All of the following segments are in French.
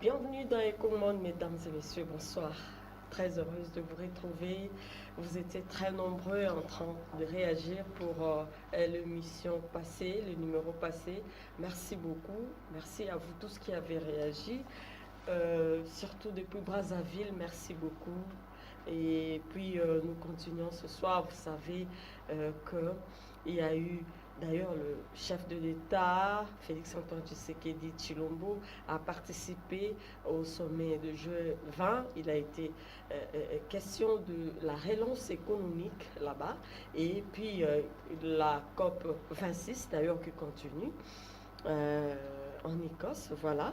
Bienvenue dans EcoMonde, mesdames et messieurs, bonsoir. Très heureuse de vous retrouver. Vous étiez très nombreux en train de réagir pour l'émission passée, le numéro passé. Merci beaucoup. Merci à vous tous qui avez réagi. Surtout depuis Brazzaville, merci beaucoup. Et puis nous continuons ce soir. Vous savez qu'il y a eu d'ailleurs le chef de l'État, Félix-Antoine Tshisekedi Tshilombo, a participé au sommet de G20. Il a été question de la relance économique là-bas. Et puis la COP 26 d'ailleurs qui continue en Écosse, voilà.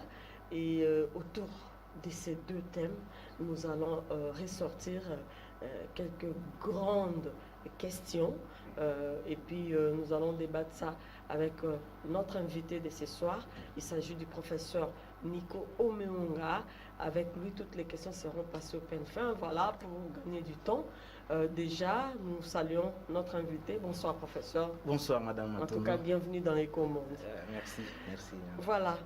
Et autour de ces deux thèmes, nous allons ressortir quelques grandes questions et puis nous allons débattre ça avec notre invité de ce soir. Il s'agit du professeur Nico Omeunga. Avec lui, toutes les questions seront passées au peine fin. Voilà, pour gagner du temps. Déjà, nous saluons notre invité. Bonsoir, professeur. Bonsoir, madame En Matono. tout cas, bienvenue dans l'EcoMonde. Merci. Voilà.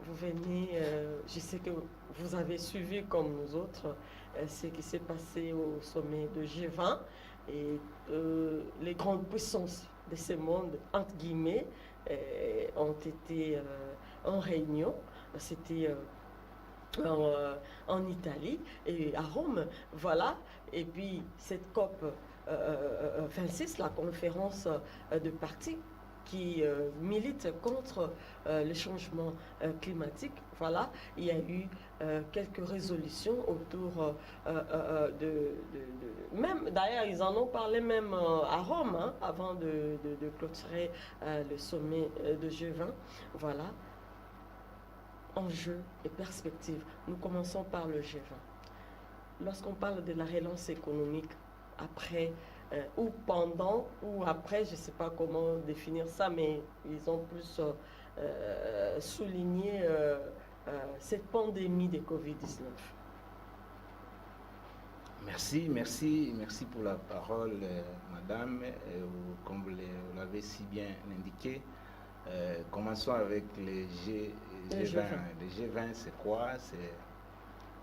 Vous venez, je sais que vous avez suivi comme nous autres ce qui s'est passé au sommet de G20 et les grandes puissances de ce monde, entre guillemets, ont été en réunion. C'était en Italie et à Rome, voilà. Et puis cette COP 26, la conférence de partis qui milite contre le changement climatique. Voilà, il y a eu quelques résolutions autour même, d'ailleurs, ils en ont parlé même à Rome, hein, avant de clôturer le sommet de G20. Voilà, enjeux et perspectives. Nous commençons par le G20. Lorsqu'on parle de la relance économique, après ou pendant ou après, je ne sais pas comment définir ça, mais ils ont plus souligné cette pandémie de Covid-19. Merci pour la parole, madame. Comme vous l'avez si bien indiqué, commençons avec les G20. Les G20, c'est quoi?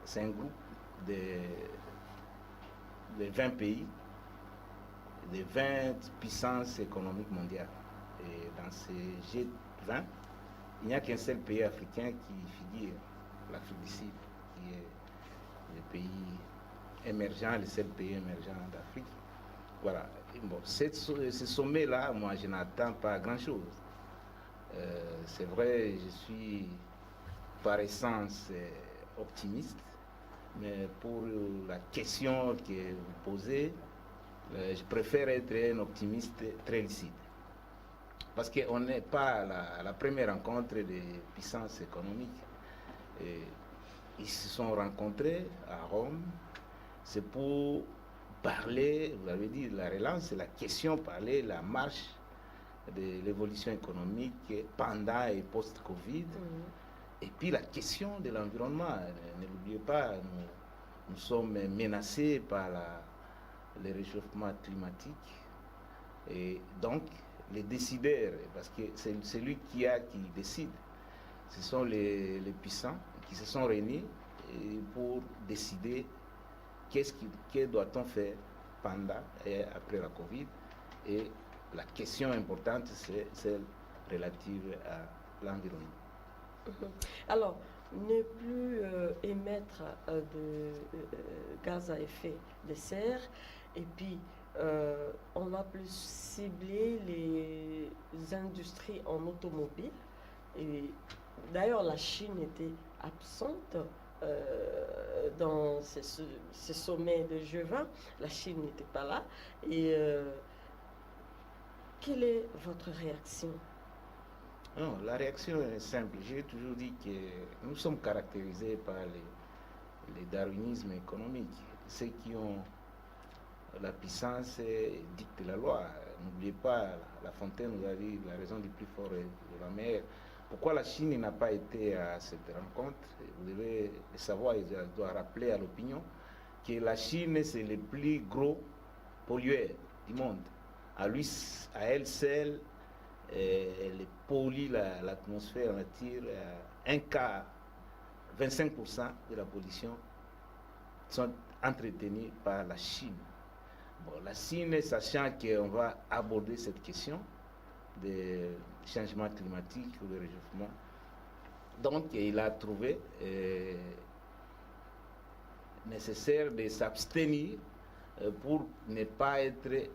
C'est un groupe de 20 pays, de 20 puissances économiques mondiales. Et dans ces G20, il n'y a qu'un seul pays africain qui figure, l'Afrique du Sud, qui est le pays émergent, le seul pays émergent d'Afrique. Voilà. Bon, ce sommet-là, moi, je n'attends pas grand-chose. C'est vrai, je suis par essence optimiste, mais pour la question que vous posez, je préfère être un optimiste très lucide. Parce qu'on n'est pas à la première rencontre des puissances économiques. Et ils se sont rencontrés à Rome. C'est pour parler, vous l'avez dit, de la relance, c'est la question, parler de la marche de l'évolution économique pendant et post-Covid. Et puis la question de l'environnement. Ne l'oubliez pas, nous sommes menacés par le réchauffement climatique. Et donc, les décideurs, parce que c'est celui qui décide, ce sont les puissants qui se sont réunis pour décider que doit-on faire pendant et après la Covid. Et la question importante, c'est celle relative à l'environnement. Alors, ne plus émettre de gaz à effet de serre, et puis on a plus ciblé les industries en automobile. Et d'ailleurs, la Chine était absente dans ce sommet de G20. La Chine n'était pas là. Et quelle est votre réaction? Non, la réaction est simple. J'ai toujours dit que nous sommes caractérisés par le darwinisme économique. Ceux qui ont la puissance dictent la loi. N'oubliez pas, La Fontaine nous a dit la raison du plus fort est de la meilleure. Pourquoi la Chine n'a pas été à cette rencontre? Vous devez le savoir, je dois rappeler à l'opinion que la Chine, c'est le plus gros pollueur du monde. À elle seule, elle pollue l'atmosphère, on tire un quart 25% de la pollution sont entretenus par la Chine. Bon, la Chine, sachant qu'on va aborder cette question des changements climatiques ou des réchauffements, donc il a trouvé nécessaire de s'abstenir pour ne pas être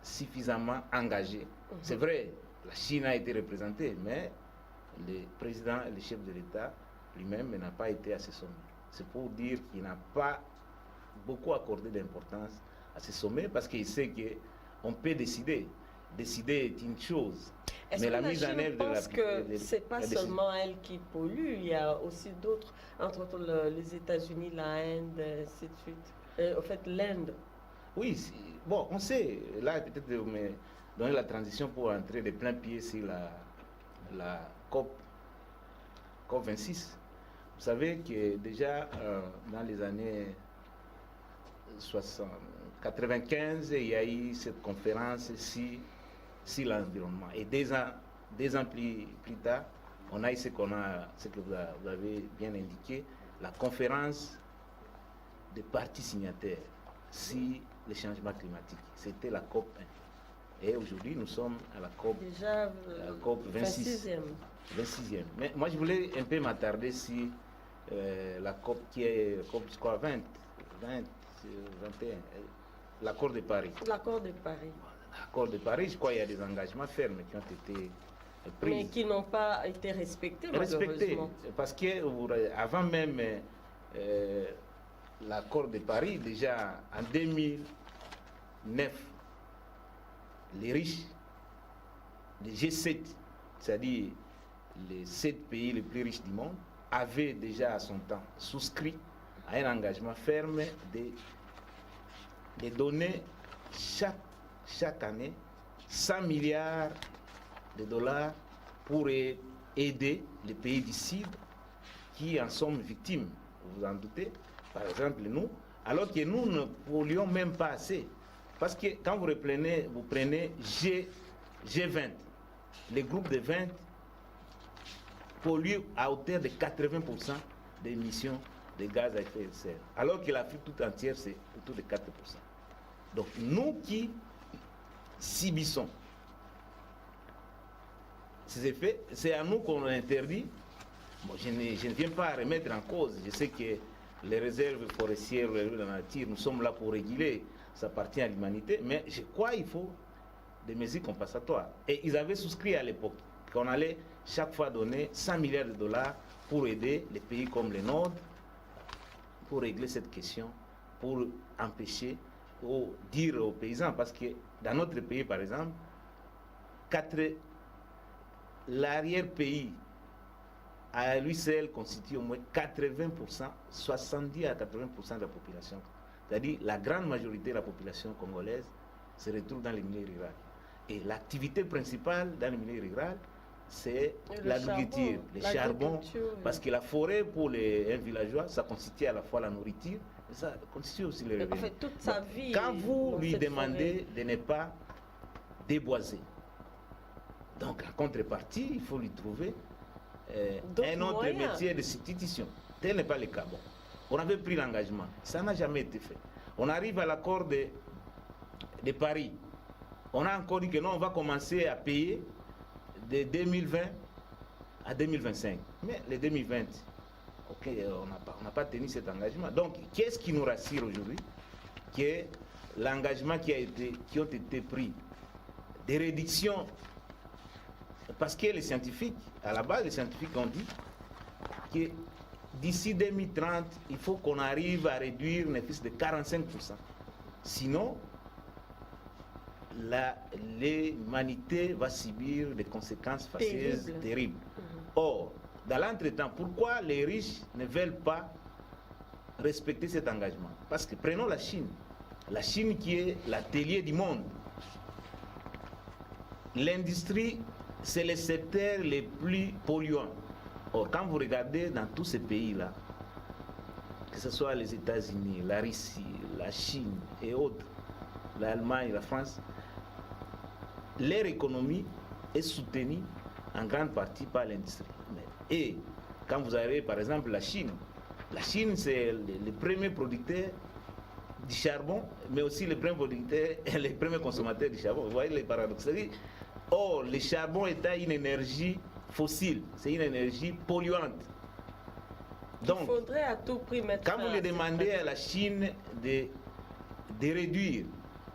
suffisamment engagé. C'est vrai, la Chine a été représentée, mais le président et le chef de l'État lui-même n'a pas été à ce sommet. C'est pour dire qu'il n'a pas beaucoup accordé d'importance à ce sommet parce qu'il sait qu'on peut décider. Décider est une chose. Mais la mise en œuvre pense que ce n'est pas seulement elle qui pollue, il y a aussi d'autres, entre autres les États-Unis, la Inde, ainsi de suite. En fait, l'Inde. Oui, bon, on sait, là peut-être de me donner la transition pour entrer de plein pied sur la COP 26. Vous savez que déjà dans les années 95, il y a eu cette conférence sur l'environnement. Et deux ans plus tard, on a eu ce que vous avez bien indiqué, la conférence des parties signataires sur les changements climatiques. C'était la COP 1. Et aujourd'hui, nous sommes à la COP, déjà, la COP 26. 26e. Mais moi, je voulais un peu m'attarder sur la COP qui est COP 20, 21, l'accord de Paris. L'accord de Paris. L'accord de Paris, je crois qu'il y a des engagements fermes qui ont été pris. Mais qui n'ont pas été respectés, malheureusement. Parce qu'avant même l'accord de Paris, déjà en 2009, les riches, les G7, c'est-à-dire les 7 pays les plus riches du monde, avaient déjà à son temps souscrit à un engagement ferme de donner chaque année 100 milliards de dollars pour aider les pays du Sud qui en sont victimes. Vous vous en doutez? Par exemple, nous, alors que nous ne polluons même pas assez. Parce que quand vous prenez G20, les groupes de 20 polluent à hauteur de 80% des émissions de gaz à effet de serre. Alors que l'Afrique tout entière, c'est autour de 4%. Donc nous qui subissons ces effets, c'est à nous qu'on interdit. Bon, je ne viens pas remettre en cause. Je sais que les réserves forestières de la nature, nous sommes là pour réguler, ça appartient à l'humanité, mais je crois qu'il faut des mesures compensatoires. Et ils avaient souscrit à l'époque qu'on allait chaque fois donner 100 milliards de dollars pour aider les pays comme le nôtre, pour régler cette question, pour empêcher ou dire aux paysans, parce que dans notre pays, par exemple, l'arrière-pays à lui seul constitue au moins 80%, 70 à 80% de la population. C'est-à-dire la grande majorité de la population congolaise se retrouve dans les milieux ruraux. Et l'activité principale dans les milieux ruraux, c'est l'agriculture, le charbon, parce que la forêt pour un villageois, ça constitue à la fois la nourriture, mais ça constitue aussi le revenu. En fait, toute sa vie. Quand vous lui demandez de ne pas déboiser, donc en contrepartie, il faut lui trouver un autre métier de substitution. Tel n'est pas le cas. Bon, on avait pris l'engagement, ça n'a jamais été fait. On arrive à l'accord de Paris. On a encore dit que non, on va commencer à payer de 2020 à 2025. Mais les 2020, ok, on n'a pas tenu cet engagement. Donc, qu'est-ce qui nous rassure aujourd'hui? Que l'engagement qui ont été pris, des réductions, parce que les scientifiques, à la base, les scientifiques ont dit que d'ici 2030, il faut qu'on arrive à réduire ne fût-ce de 45%. Sinon, l'humanité va subir des conséquences fâcheuses terribles. Or, dans l'entretemps, pourquoi les riches ne veulent pas respecter cet engagement? Parce que prenons la Chine. La Chine qui est l'atelier du monde. L'industrie, c'est le secteur le plus polluant. Or, quand vous regardez dans tous ces pays-là, que ce soit les États-Unis, la Russie, la Chine et autres, l'Allemagne, la France, leur économie est soutenue en grande partie par l'industrie. Et Quand vous avez par exemple la Chine c'est le premier producteur du charbon, mais aussi les premiers consommateurs du charbon. Vous voyez les paradoxes. Or, le charbon est une énergie fossile, c'est une énergie polluante. Donc, il faudrait à tout prix mettre. Quand vous lui demandez à la Chine de réduire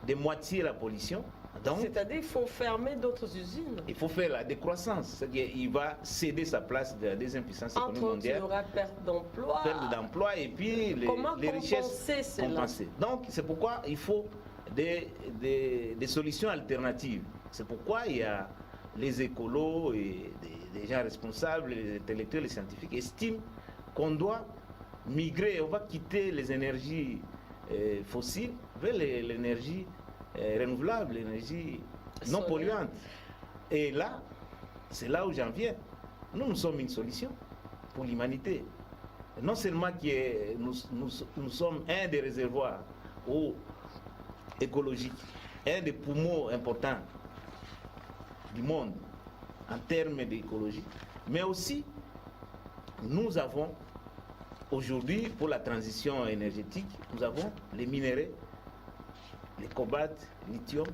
de moitié la pollution, c'est-à-dire qu'il faut fermer d'autres usines. Il faut faire la décroissance, c'est-à-dire qu'il va céder sa place de la deuxième puissance économique mondiale. Il y aura perte d'emploi. Perte d'emploi et puis les richesses compensées. Donc c'est pourquoi il faut des solutions alternatives. C'est pourquoi il y a les écolos et des gens responsables, les intellectuels, les scientifiques estiment qu'on doit migrer, on va quitter les énergies fossiles vers l'énergie renouvelable, l'énergie non polluante. Et là, c'est là où j'en viens. Nous sommes une solution pour l'humanité. Non seulement que nous sommes un des réservoirs écologiques, un des poumons importants du monde en termes d'écologie, mais aussi nous avons aujourd'hui, pour la transition énergétique, nous avons les minéraux, le cobalt, le lithium.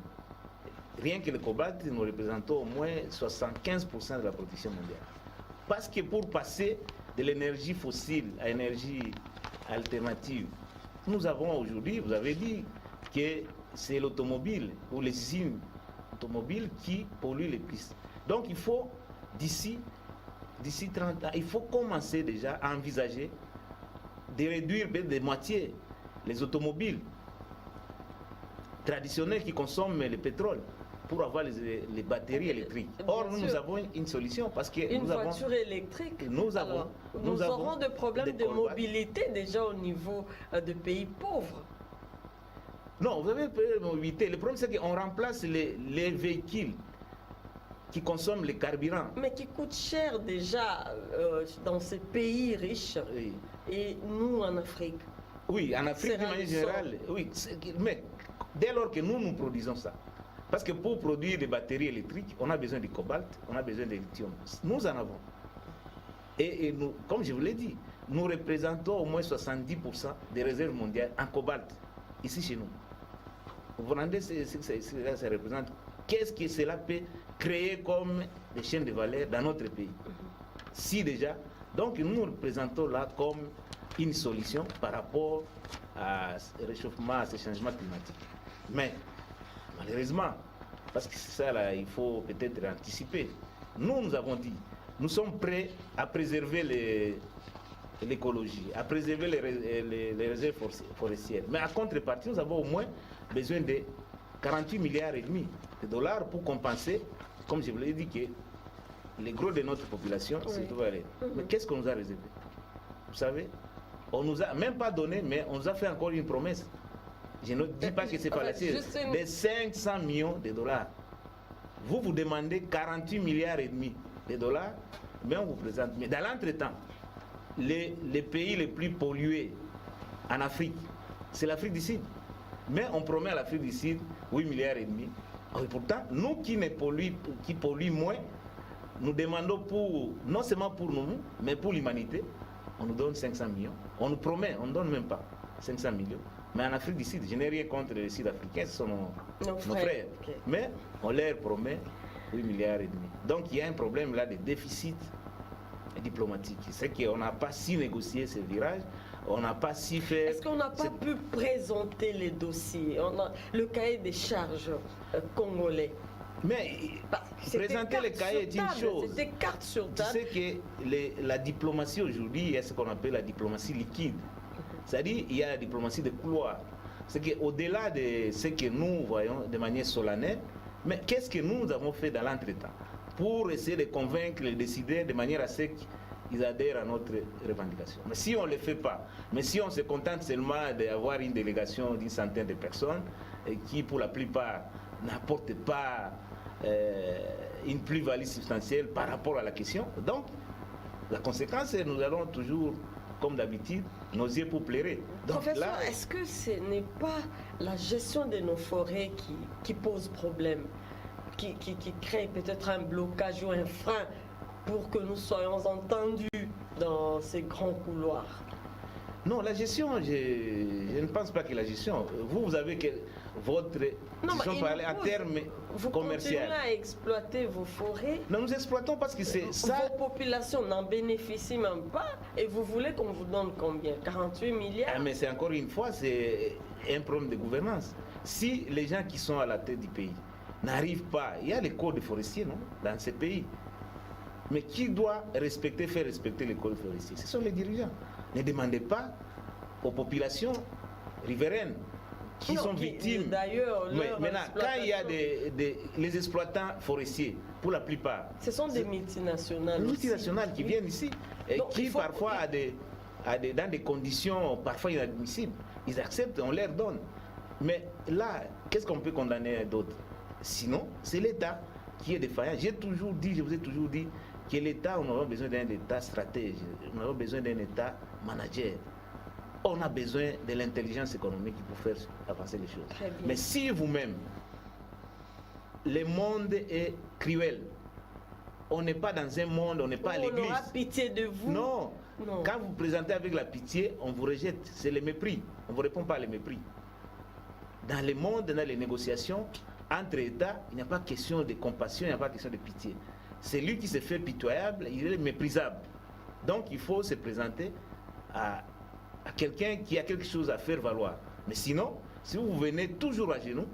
Rien que le cobalt, nous représentons au moins 75% de la production mondiale. Parce que pour passer de l'énergie fossile à l'énergie alternative, nous avons aujourd'hui, vous avez dit, que c'est l'automobile ou les usines automobiles qui polluent les plus. Donc il faut, d'ici 30 ans, il faut commencer déjà à envisager de réduire de moitié les automobiles traditionnels qui consomment le pétrole pour avoir les batteries électriques. Or, nous avons une solution parce que une voiture électrique. Nous aurons des problèmes de mobilité déjà au niveau de pays pauvres. Non, vous avez un problème de mobilité. Le problème, c'est qu'on remplace les véhicules qui consomment les carburants. Mais qui coûtent cher déjà dans ces pays riches. Oui. Et nous, en Afrique. Oui, en Afrique, de manière générale. Oui, mais dès lors que nous produisons ça, parce que pour produire des batteries électriques, on a besoin de cobalt, on a besoin de lithium. Nous en avons. Et nous, comme je vous l'ai dit, nous représentons au moins 70% des réserves mondiales en cobalt, ici chez nous. Vous vous rendez ce que ça représente? Qu'est-ce que cela peut créer comme des chaînes de valeur dans notre pays? Si déjà, donc nous représentons là comme une solution par rapport au réchauffement, à ces changements climatiques. Mais malheureusement, parce que c'est ça là, il faut peut-être anticiper. Nous avons dit, nous sommes prêts à préserver l'écologie, à préserver les réserves forestières. Mais à contrepartie, nous avons au moins besoin de 48 milliards et demi de dollars pour compenser, comme je vous l'ai dit, que le gros de notre population, c'est tout aller. Mais qu'est-ce qu'on nous a réservé? Vous savez, on nous a même pas donné, mais on nous a fait encore une promesse. Je ne dis pas que c'est fallacieux, de 500 millions de dollars. Vous demandez 48 milliards et demi de dollars, mais on vous présente. Mais dans l'entretemps, les pays les plus pollués en Afrique, c'est l'Afrique du Sud. Mais on promet à l'Afrique du Sud 8 milliards et demi. Et pourtant, nous qui polluons moins, nous demandons non seulement pour nous, mais pour l'humanité, on nous donne 500 millions. On nous promet, on ne donne même pas 500 millions. Mais en Afrique du Sud, je n'ai rien contre les Sud-Africains, ce sont nos frères. Okay. Mais on leur promet 8 milliards et demi. Donc il y a un problème là de déficit diplomatique. C'est qu'on n'a pas si négocié ce virage, on n'a pas si fait... Est-ce qu'on n'a pas pu présenter les dossiers, le cahier des charges congolais? Mais présenter le cahier est une chose. C'était carte sur table. Tu sais que la diplomatie aujourd'hui, il y a ce qu'on appelle la diplomatie liquide. C'est-à-dire il y a la diplomatie de couloir. C'est qu'au-delà de ce que nous voyons de manière solennelle, mais qu'est-ce que nous avons fait dans l'entretemps pour essayer de convaincre les décideurs de manière à ce qu'ils adhèrent à notre revendication? Mais si on ne le fait pas, mais si on se contente seulement d'avoir une délégation d'une centaine de personnes qui pour la plupart n'apportent pas une plus-value substantielle par rapport à la question, donc la conséquence c'est que nous allons toujours, comme d'habitude, nos yeux pour pleurer. Donc, professeur, est-ce que ce n'est pas la gestion de nos forêts qui pose problème, qui crée peut-être un blocage ou un frein pour que nous soyons entendus dans ces grands couloirs? Non, la gestion, je ne pense pas que la gestion. Vous avez votre gestion parler en termes vous commerciaux. Continuez à exploiter vos forêts. Non, nous exploitons parce que c'est ça. Vos populations n'en bénéficient même pas et vous voulez qu'on vous donne combien? 48 milliards? Ah, mais c'est encore une fois, c'est un problème de gouvernance. Si les gens qui sont à la tête du pays n'arrivent pas, il y a les codes forestiers, non, dans ces pays. Mais qui doit faire respecter les codes forestiers? Ce sont les dirigeants. Ne demandez pas aux populations riveraines qui sont victimes. D'ailleurs, maintenant, quand il y a les exploitants forestiers, pour la plupart, ce sont des multinationales. Des multinationales qui viennent ici et donc, qui parfois, dans des conditions parfois inadmissibles, ils acceptent, on leur donne. Mais là, qu'est-ce qu'on peut condamner d'autres? Sinon, c'est l'État qui est défaillant. Je vous ai toujours dit que l'État, on aura besoin d'un État stratège, on aura besoin d'un État manager. On a besoin de l'intelligence économique pour faire avancer les choses. Mais si vous-même, le monde est cruel, on n'est pas dans un monde, on n'est pas à l'église. On aura pitié de vous. Non. Quand vous vous présentez avec la pitié, on vous rejette. C'est le mépris. On ne vous répond pas à le mépris. Dans le monde, dans les négociations entre États, il n'y a pas question de compassion, il n'y a pas question de pitié. C'est lui qui se fait pitoyable, il est méprisable. Donc il faut se présenter à quelqu'un qui a quelque chose à faire valoir. Mais sinon, si vous venez toujours à genoux,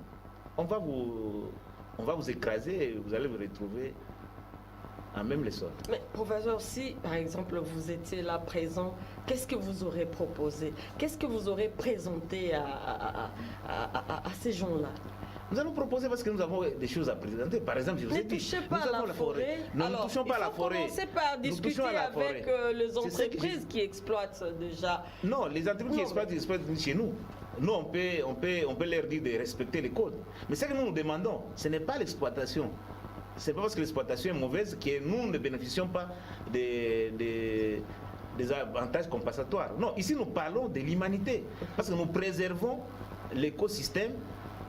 on va vous écraser et vous allez vous retrouver à même les sols. Mais professeur, si par exemple vous étiez là présent, qu'est-ce que vous aurez proposé? Qu'est-ce que vous aurez présenté à ces gens-là? Nous allons proposer parce que nous avons des choses à présenter. Par exemple, je vous ai dit, ne touchez pas à la forêt. Nous ne touchons pas à la forêt. Commencez par discuter avec les entreprises qui exploitent déjà. Non, les entreprises qui exploitent chez nous. Nous, on peut leur dire de respecter les codes. Mais ce que nous demandons, ce n'est pas l'exploitation. Ce n'est pas parce que l'exploitation est mauvaise que nous ne bénéficions pas des avantages compensatoires. Non, ici nous parlons de l'humanité. Parce que nous préservons l'écosystème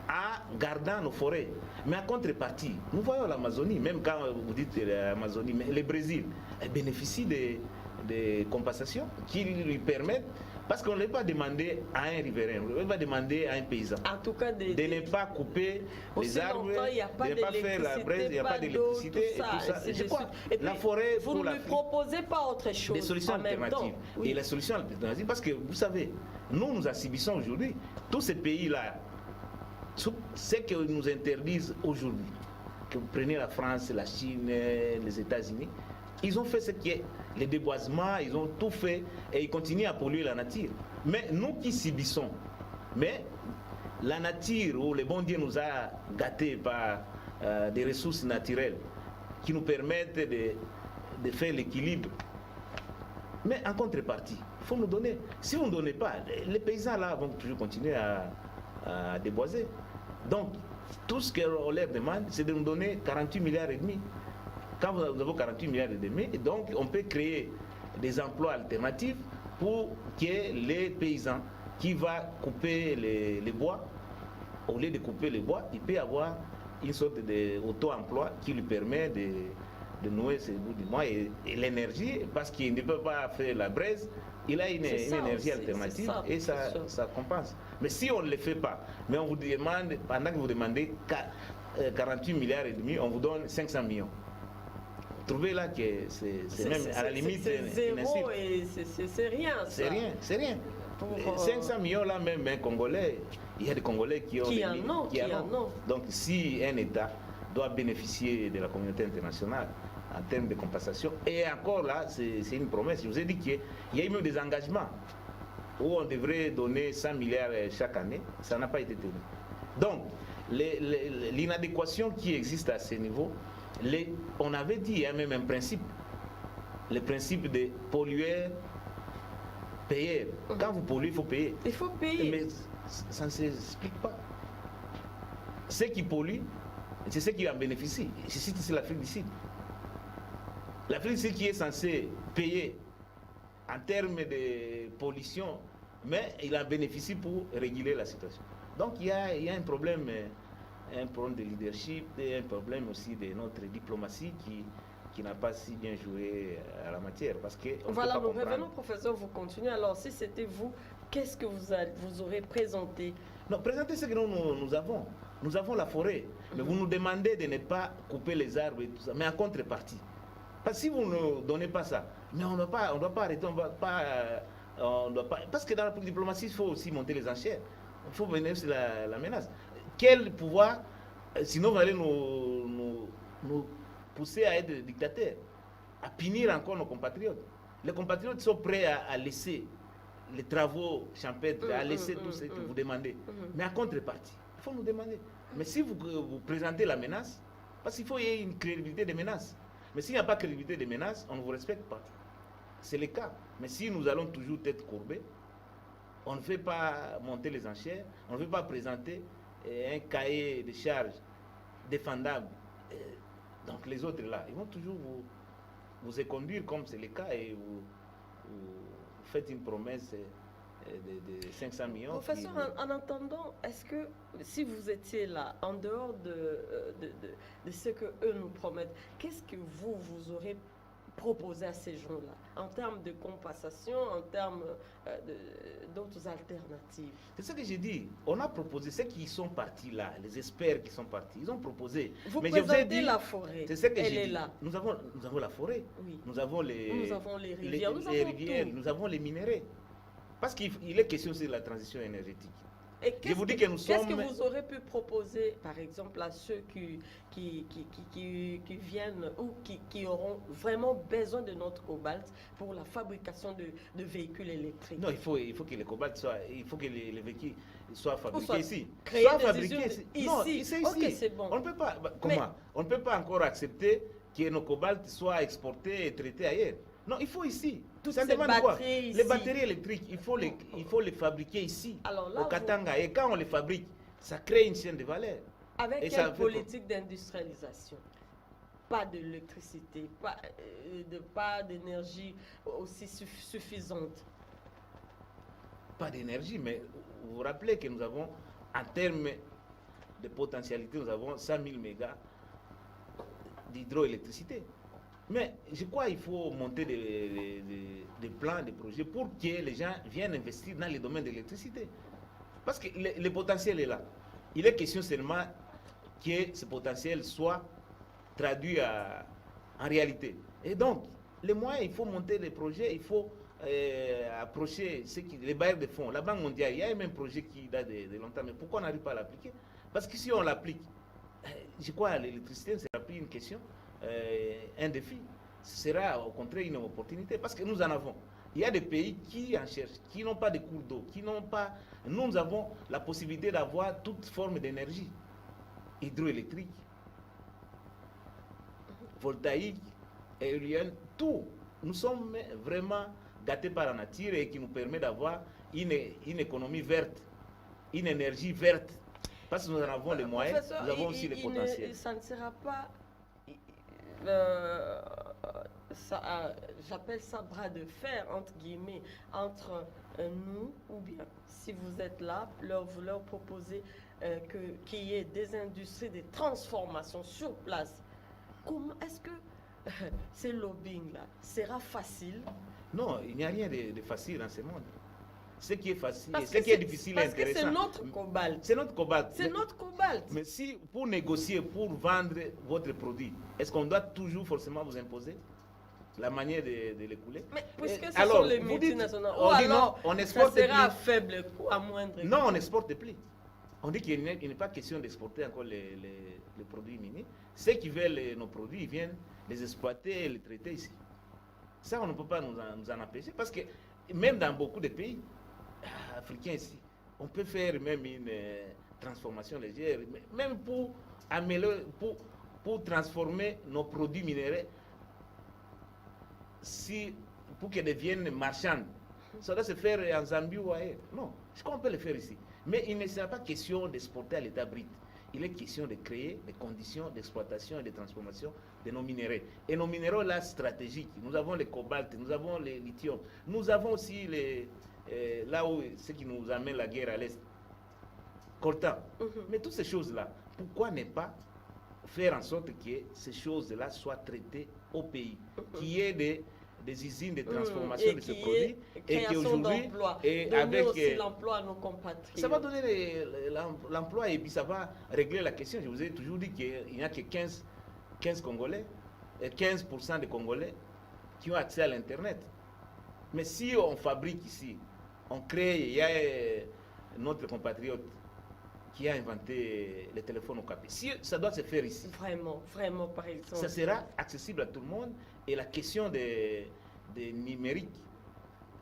en gardant nos forêts. Mais en contrepartie, nous voyons l'Amazonie, même quand vous dites l'Amazonie, mais le Brésil bénéficie des compensations qui lui permettent, parce qu'on ne l'a pas demandé à un riverain, on ne l'a pas demandé à un paysan, en tout cas de ne pas couper les arbres, de ne pas faire la braise, il n'y a pas d'électricité et tout ça. Je crois, la forêt, vous ne lui proposez pas autre chose. Des solutions alternatives. Oui. Et la solution alternative, parce que vous savez, nous assibissons aujourd'hui, tous ces pays-là, ce que nous interdisent aujourd'hui, que vous prenez la France, la Chine, les États-Unis, ils ont fait ce qui est les déboisements, ils ont tout fait et ils continuent à polluer la nature. Mais nous qui subissons, mais la nature où le bon Dieu nous a gâtés par des ressources naturelles qui nous permettent de faire l'équilibre. Mais en contrepartie, il faut nous donner. Si vous ne donnez pas, les paysans là vont toujours continuer à déboiser. Donc, tout ce qu'on leur demande, c'est de nous donner 48 milliards et demi. Quand nous avons 48 milliards et demi, donc on peut créer des emplois alternatifs pour que les paysans qui vont couper les bois, au lieu de couper les bois, il peut avoir une sorte d'auto-emploi qui lui permet de nouer ses bouts du mois et l'énergie, parce qu'il ne peut pas faire la braise, il a une énergie alternative et ça compense. Mais si on ne le fait pas, mais on vous demande, pendant que vous demandez 48 milliards et demi, on vous donne 500 millions. Vous trouvez là que c'est même à la limite c'est zéro et c'est rien. C'est rien. 500 millions là même, un Congolais, il y a des Congolais qui en ont. Donc si un État doit bénéficier de la communauté internationale en termes de compensation, et encore là, c'est une promesse. Je vous ai dit qu'il y a eu même des engagements où on devrait donner 100 milliards chaque année, ça n'a pas été tenu. Donc, l'inadéquation qui existe à ce niveau, on avait dit, il y a même un principe, le principe de pollueur, payeur. Quand vous polluez, il faut payer. Il faut payer. Mais ça ne s'explique pas. Ceux qui polluent, c'est ceux qui en bénéficient. C'est l'Afrique du Sud. L'Afrique du Sud qui est censée payer en termes de pollution, mais il en bénéficie pour réguler la situation. Donc il y a un problème de leadership, et un problème aussi de notre diplomatie qui n'a pas si bien joué à la matière. Parce que voilà, nous revenons, professeur, vous continuez. Alors, si c'était vous, qu'est-ce que vous aurez présenté? Non, présenter ce que nous avons. Nous avons la forêt. Mais vous nous demandez de ne pas couper les arbres et tout ça. Mais en contrepartie. Parce que si vous ne donnez pas ça, mais on ne doit pas arrêter, on doit pas. Parce que dans la diplomatie, il faut aussi monter les enchères. Il faut mener aussi la menace. Quel pouvoir, sinon vous allez nous pousser à être des dictateurs, à punir encore nos compatriotes. Les compatriotes sont prêts à laisser les travaux champêtres, à laisser tout ce que vous demandez. Mais en contrepartie, il faut nous demander. Mais si vous présentez la menace, parce qu'il faut y ait une crédibilité des menaces. Mais s'il n'y a pas de crédibilité des menaces, on ne vous respecte pas. C'est le cas. Mais si nous allons toujours tête courbée, on ne fait pas monter les enchères, on ne veut pas présenter un cahier de charges défendable. Donc les autres là, ils vont toujours vous éconduire comme c'est le cas et vous faites une promesse de 500 millions. Professeur, en attendant, est-ce que si vous étiez là, en dehors de ce que eux nous promettent, qu'est-ce que vous aurez proposé à ces gens-là, en termes de compensation, en termes d'autres alternatives? C'est ce que j'ai dit. On a proposé, ceux qui sont partis là, les experts qui sont partis, ils ont proposé. Mais je vous ai dit, la forêt, c'est ce que elle est dit. Là. Nous avons la forêt, oui. Nous avons les rivières, nous avons les minéraux. Parce qu'il est question de la transition énergétique. Et je vous dis que nous sommes... Qu'est-ce que vous aurez pu proposer, par exemple, à ceux qui viennent ou qui auront vraiment besoin de notre cobalt pour la fabrication de véhicules électriques? Non, il faut que le cobalt soit... Il faut que les véhicules soient fabriqués ici. Soit fabriqués ici. Non, c'est ici. Ok, c'est bon. On ne peut pas... Comment? On ne peut pas encore accepter que nos cobalts soient exportés et traités ailleurs. Non, il faut ici. Ça demande quoi? Les batteries électriques, il faut les fabriquer ici, alors là, au Katanga. Et quand on les fabrique, ça crée une chaîne de valeur. Avec quelle politique d'industrialisation? Pas d'électricité, pas d'énergie aussi suffisante. Pas d'énergie, mais vous vous rappelez que nous avons, en termes de potentialité, nous avons 100 000 mégas d'hydroélectricité. Mais je crois qu'il faut monter des plans, des projets pour que les gens viennent investir dans les domaines de l'électricité. Parce que le potentiel est là. Il est question seulement que ce potentiel soit traduit en réalité. Et donc, les moyens, il faut monter les projets, il faut approcher les bailleurs de fonds. La Banque mondiale, il y a même un projet qui date de longtemps, mais pourquoi on n'arrive pas à l'appliquer? Parce que si on l'applique, je crois l'électricité ne sera plus une question. Un défi, ce sera au contraire une opportunité parce que nous en avons. Il y a des pays qui en cherchent, qui n'ont pas de cours d'eau, qui n'ont pas. Nous avons la possibilité d'avoir toute forme d'énergie hydroélectrique, voltaïque, éolienne, tout. Nous sommes vraiment gâtés par la nature et qui nous permet d'avoir une économie verte, une énergie verte. Parce que nous en avons les moyens, nous avons aussi les potentiels. Ça ne sera pas. J'appelle ça bras de fer, entre guillemets, entre nous, ou bien, si vous êtes là, vous leur proposez qu'il y ait des industries, des transformations sur place. Comment est-ce que ces lobbying-là sera facile? Non, il n'y a rien de facile dans ce monde. Ce qui est facile, ce qui est difficile et intéressant. Parce que c'est notre cobalt. C'est notre cobalt. C'est notre cobalt. Mais si, pour négocier, pour vendre votre produit, est-ce qu'on doit toujours forcément vous imposer la manière de l'écouler? Mais puisque ce sont les multinationales, on exporte, ça sera à faible coût, à moindre coût. Non, on exporte plus. On dit qu'il n'est pas question d'exporter encore les produits miniers. Ceux qui veulent nos produits, ils viennent les exploiter et les traiter ici. Ça, on ne peut pas nous en empêcher parce que même dans beaucoup de pays africains ici, on peut faire même une transformation légère, même pour améliorer, pour transformer nos produits minéraux pour qu'ils deviennent marchands. Ça doit se faire en Zambie ou ailleurs. Non, je crois qu'on peut le faire ici. Mais il ne sera pas question d'exporter à l'état brut. Il est question de créer des conditions d'exploitation et de transformation de nos minéraux. Et nos minéraux là stratégiques, nous avons le cobalt, nous avons le lithium, nous avons aussi là où ce qui nous amène la guerre à l'Est, coltan. Mais toutes ces choses-là, pourquoi ne pas faire en sorte que ces choses-là soient traitées au pays, qu'il y ait des usines de transformation et de ce qui produit est et création qu'aujourd'hui, d'emplois, et donner avec aussi l'emploi à nos compatriotes. ça va donner l'emploi et puis ça va régler la question. Je vous ai toujours dit qu'il n'y a que 15 Congolais, et 15% des Congolais qui ont accès à l'Internet. Mais si on fabrique ici, on crée, il y a notre compatriote qui a inventé les téléphones au Cap. Si ça doit se faire ici, vraiment, par exemple, ça sera accessible à tout le monde et la question des numériques,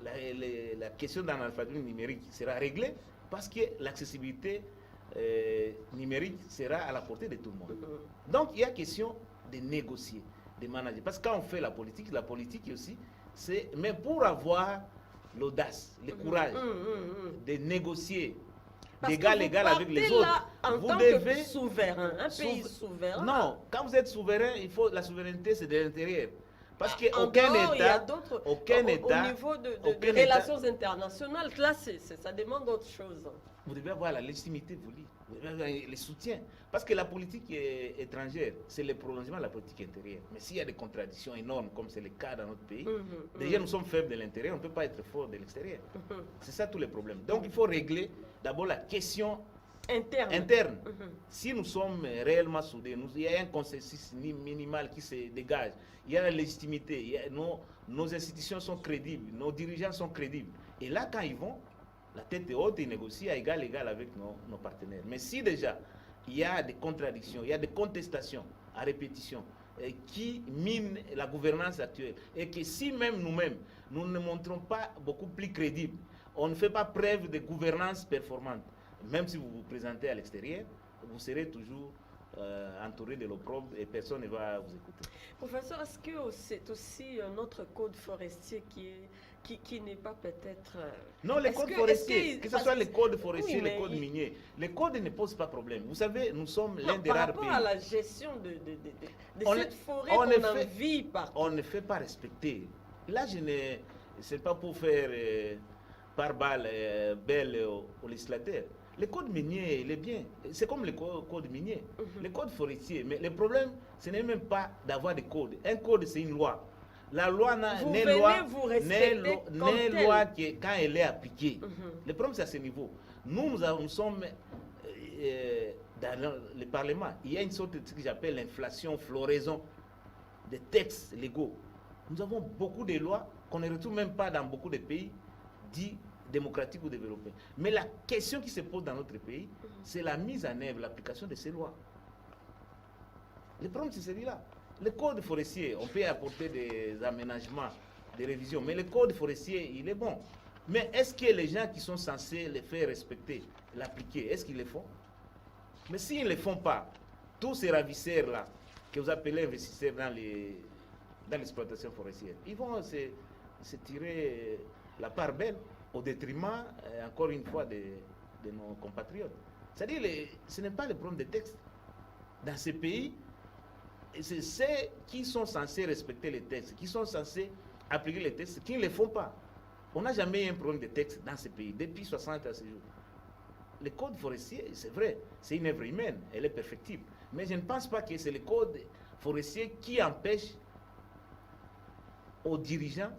la question d'analphabétisme numérique sera réglée parce que l'accessibilité numérique sera à la portée de tout le monde. Donc il y a question de négocier, de manager. Parce que quand on fait la politique aussi, c'est, mais pour avoir l'audace, le courage de négocier d'égal à égal avec les autres, vous devez souverain, un pays souverain. Non, quand vous êtes souverain, la souveraineté c'est de l'intérieur. Parce qu'aucun État, au niveau de relations internationales, là, ça demande autre chose. Vous devez avoir la légitimité, vous devez avoir les soutiens. Parce que la politique étrangère, c'est le prolongement de la politique intérieure. Mais s'il y a des contradictions énormes, comme c'est le cas dans notre pays, déjà nous sommes faibles de l'intérieur, on ne peut pas être fort de l'extérieur. C'est ça tous les problèmes. Donc il faut régler d'abord la question interne. Si nous sommes réellement soudés, il y a un consensus minimal qui se dégage, il y a la légitimité, nos institutions sont crédibles, nos dirigeants sont crédibles. Et là, quand ils vont, la tête est haute, ils négocient à égal avec nos partenaires. Mais si déjà il y a des contradictions, il y a des contestations à répétition qui minent la gouvernance actuelle, et que si même nous-mêmes, nous ne montrons pas beaucoup plus crédibles, on ne fait pas preuve de gouvernance performante, même si vous vous présentez à l'extérieur, vous serez toujours entouré de l'opprobre et personne ne va vous écouter. Professeur, est-ce que c'est aussi notre code forestier qui n'est pas peut-être... Non, les codes forestiers, que ce soit les codes forestiers, les codes miniers, les codes ne posent pas problème. Vous savez, nous sommes l'un des rares pays... Par rapport à la gestion de cette forêt qu'on en vit partout. On ne fait pas respecter. Là, je ne sais pas pour faire par balle belle aux législateurs. Le code minier, il est bien. C'est comme le code minier. Le code forestier. Mais le problème, ce n'est même pas d'avoir des codes. Un code, c'est une loi. La loi n'est loi que quand elle est appliquée. Le problème, c'est à ce niveau. Nous sommes dans le Parlement. Il y a une sorte de ce que j'appelle l'inflation, floraison des textes légaux. Nous avons beaucoup de lois qu'on ne retrouve même pas dans beaucoup de pays dits démocratiques ou développés. Mais la question qui se pose dans notre pays, c'est la mise en œuvre, l'application de ces lois. Le problème, c'est celui-là. Le code forestier, on peut apporter des aménagements, des révisions, mais le code forestier, il est bon. Mais est-ce que les gens qui sont censés le faire respecter, l'appliquer, est-ce qu'ils le font? Mais s'ils ne le font pas, tous ces ravisseurs-là, que vous appelez investisseurs dans l'exploitation forestière, ils vont se tirer la part belle au détriment, encore une fois, de nos compatriotes. C'est-à-dire, ce n'est pas le problème des textes. Dans ces pays, c'est ceux qui sont censés respecter les textes, qui sont censés appliquer les textes, qui ne le font pas. On n'a jamais eu un problème de texte dans ces pays, depuis 60 à ce jour. Le code forestier, c'est vrai, c'est une œuvre humaine, elle est perfectible. Mais je ne pense pas que c'est le code forestier qui empêche aux dirigeants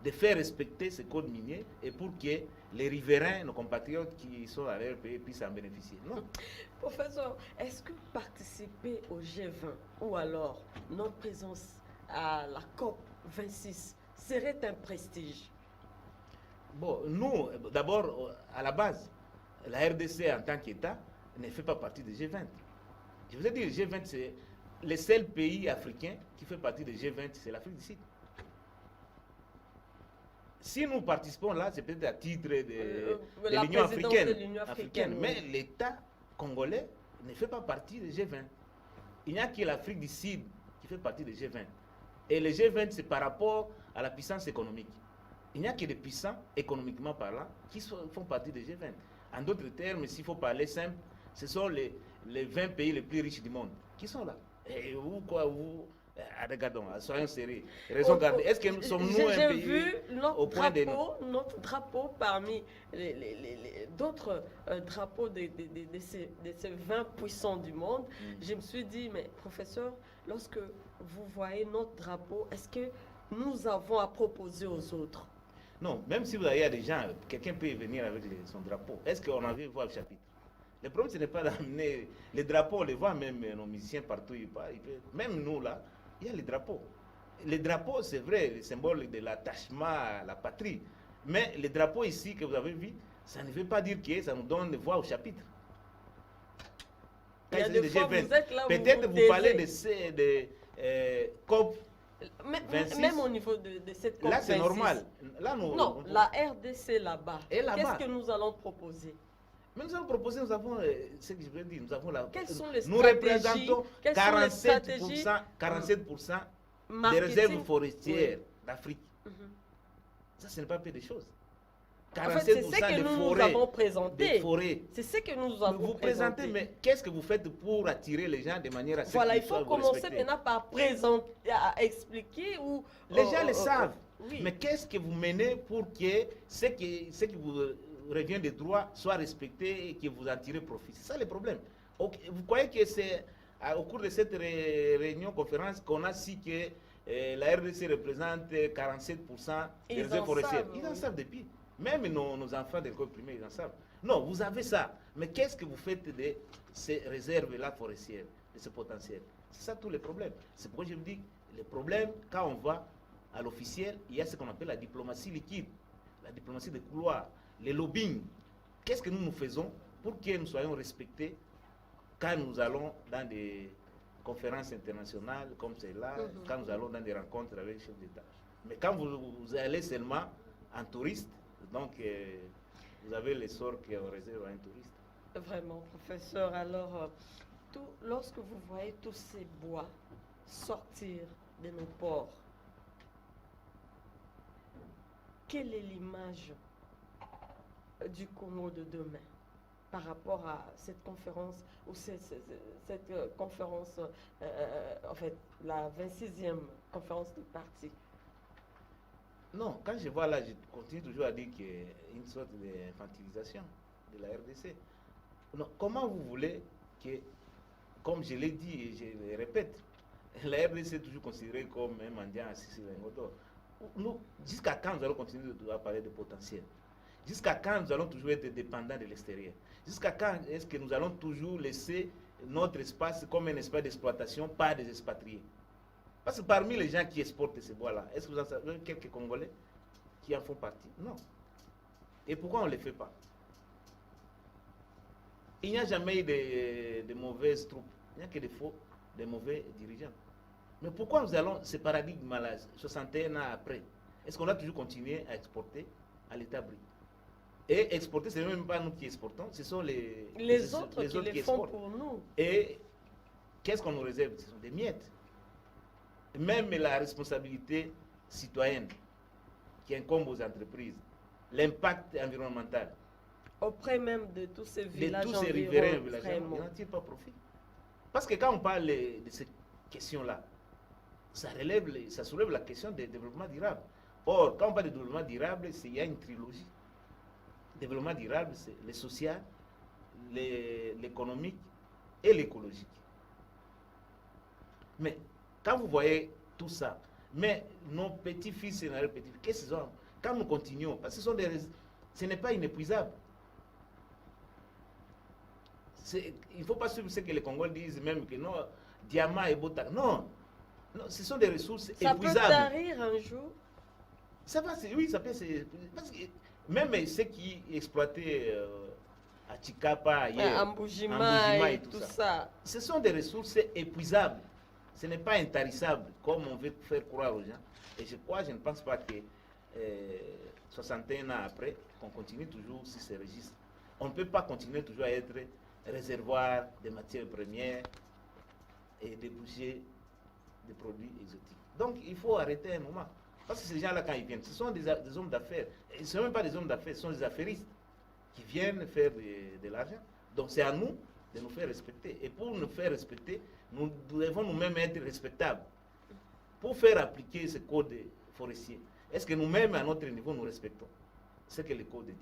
de faire respecter ce code minier et pour que les riverains, nos compatriotes qui sont à leur pays puissent en bénéficier. Non. Professeur, est-ce que participer au G20 ou alors notre présence à la COP 26 serait un prestige? Bon, nous, d'abord, à la base, la RDC en tant qu'État ne fait pas partie du G20. Je vous ai dit, le G20, c'est le seul pays africain qui fait partie du G20, c'est l'Afrique du Sud. Si nous participons là, c'est peut-être à titre de l'Union africaine. Mais l'État congolais ne fait pas partie du G20. Il n'y a que l'Afrique du Sud qui fait partie du G20. Et le G20, c'est par rapport à la puissance économique. Il n'y a que des puissants, économiquement parlant, qui font partie du G20. En d'autres termes, s'il faut parler simple, ce sont les 20 pays les plus riches du monde qui sont là. Et Regardons, soyons sérieux. Raison gardée. Est-ce que sommes-nous un J'ai pays vu au point de... notre drapeau parmi d'autres drapeaux de ces 20 puissants du monde. Je me suis dit, mais professeur, lorsque vous voyez notre drapeau, est-ce que nous avons à proposer aux autres? Non, même si vous avez des gens, quelqu'un peut venir avec son drapeau. Est-ce qu'on a vu voir le chapitre? Le problème, ce n'est pas d'amener les drapeaux, on les voit même nos musiciens partout. Même nous, là, il y a les drapeaux. Les drapeaux, c'est vrai, le symbole de l'attachement à la patrie. Mais les drapeaux ici que vous avez vu, ça ne veut pas dire que ça nous donne voix au chapitre. Peut-être vous parlez de COP. Même au niveau de cette COP. Là, c'est normal. Là, non, la RDC là-bas. Qu'est-ce que nous allons proposer? Mais nous allons proposer, nous avons ce que je veux dire, nous avons la. Quelles sont les nous représentons 47% des réserves forestières d'Afrique. Ça, ce n'est pas peu de choses. 47% en fait, c'est ce que nous avons présenté. C'est ce que nous avons vous présentez, mais qu'est-ce que vous faites pour attirer les gens de manière à ce voilà, il faut commencer maintenant par présenter, à expliquer ou... Les gens le savent. Oui. Mais qu'est-ce que vous menez pour que ce qui vous revient de droit soit respecté et que vous en tirez profit? C'est ça le problème. Vous croyez que c'est au cours de cette réunion, conférence, qu'on a su que la RDC représente 47% des réserves forestières? Ils en savent depuis. Même nos enfants de l'école primaire, ils en savent. Non, vous avez ça. Mais qu'est-ce que vous faites de ces réserves-là forestières, de ce potentiel? C'est ça tous les problèmes. C'est pourquoi je vous dis, le problème, quand on va à l'officiel, il y a ce qu'on appelle la diplomatie liquide, la diplomatie de couloir, les lobbying. Qu'est-ce que nous faisons pour que nous soyons respectés quand nous allons dans des conférences internationales comme celle-là, quand nous allons dans des rencontres avec les chefs d'État? Mais quand vous allez seulement en touriste, donc vous avez les sorts qu'on réserve à un touriste. Vraiment, professeur. Alors, lorsque vous voyez tous ces bois sortir de nos ports, quelle est l'image du Congo de demain par rapport à cette conférence, ou cette conférence, en fait, la 26e conférence des partis? Non, quand je vois là, je continue toujours à dire qu'il y a une sorte d'infantilisation de la RDC. Non, comment vous voulez que, comme je l'ai dit et je le répète, la RDC est toujours considérée comme un mendiant assis sur un moteur. Nous, jusqu'à quand nous allons continuer à parler de potentiel? Jusqu'à quand nous allons toujours être dépendants de l'extérieur? Jusqu'à quand est-ce que nous allons toujours laisser notre espace comme un espace d'exploitation par des expatriés? Parce que parmi les gens qui exportent ces bois-là, est-ce que vous en savez quelques Congolais qui en font partie? Non. Et pourquoi on ne les fait pas? Il n'y a jamais eu de mauvaises troupes. Il n'y a que des mauvais dirigeants. Mais pourquoi nous allons, ce paradigme-là, 61 ans après, est-ce qu'on a toujours continué à exporter à l'état-bri? Et exporter, ce n'est même pas nous qui exportons, ce sont les autres qui les font pour nous. Et qu'est-ce qu'on nous réserve? Ce sont des miettes. Même la responsabilité citoyenne qui incombe aux entreprises, l'impact environnemental. Auprès même de tous ces villages, de tous ces riverains, ils n'en tirent pas profit. Parce que quand on parle de ces questions-là, ça soulève la question du développement durable. Or, quand on parle de développement durable, il y a une trilogie. Développement durable, c'est le social, l'économique et l'écologique. Mais quand vous voyez tout ça, mais nos petits-fils et nos petits-fils, qu'est-ce qu'ils ont? Quand nous continuons, parce que ce n'est pas inépuisable. Il ne faut pas suivre ce que les Congolais disent, même que non, diamant et botak. Non, ce sont des ressources épuisables. Ça peut tarir un jour? Ça va, oui, ça peut. Parce que même ceux qui exploitaient à Chikapa, ailleurs, à Mbujima et tout ça, ce sont des ressources épuisables. Ce n'est pas intarissable, comme on veut faire croire aux gens. Et je ne pense pas que 61 ans après, qu'on continue toujours sur ces registres. On ne peut pas continuer toujours à être réservoir de matières premières et déboucher des produits exotiques. Donc, il faut arrêter un moment. Parce que ces gens-là, quand ils viennent, ce sont des hommes d'affaires. Ce ne sont même pas des hommes d'affaires, ce sont des affairistes qui viennent faire de l'argent. Donc, c'est à nous de nous faire respecter. Et pour nous faire respecter, nous devons nous-mêmes être respectables. pour faire appliquer ce code forestier, est-ce que nous-mêmes, à notre niveau, nous respectons ce que le code dit?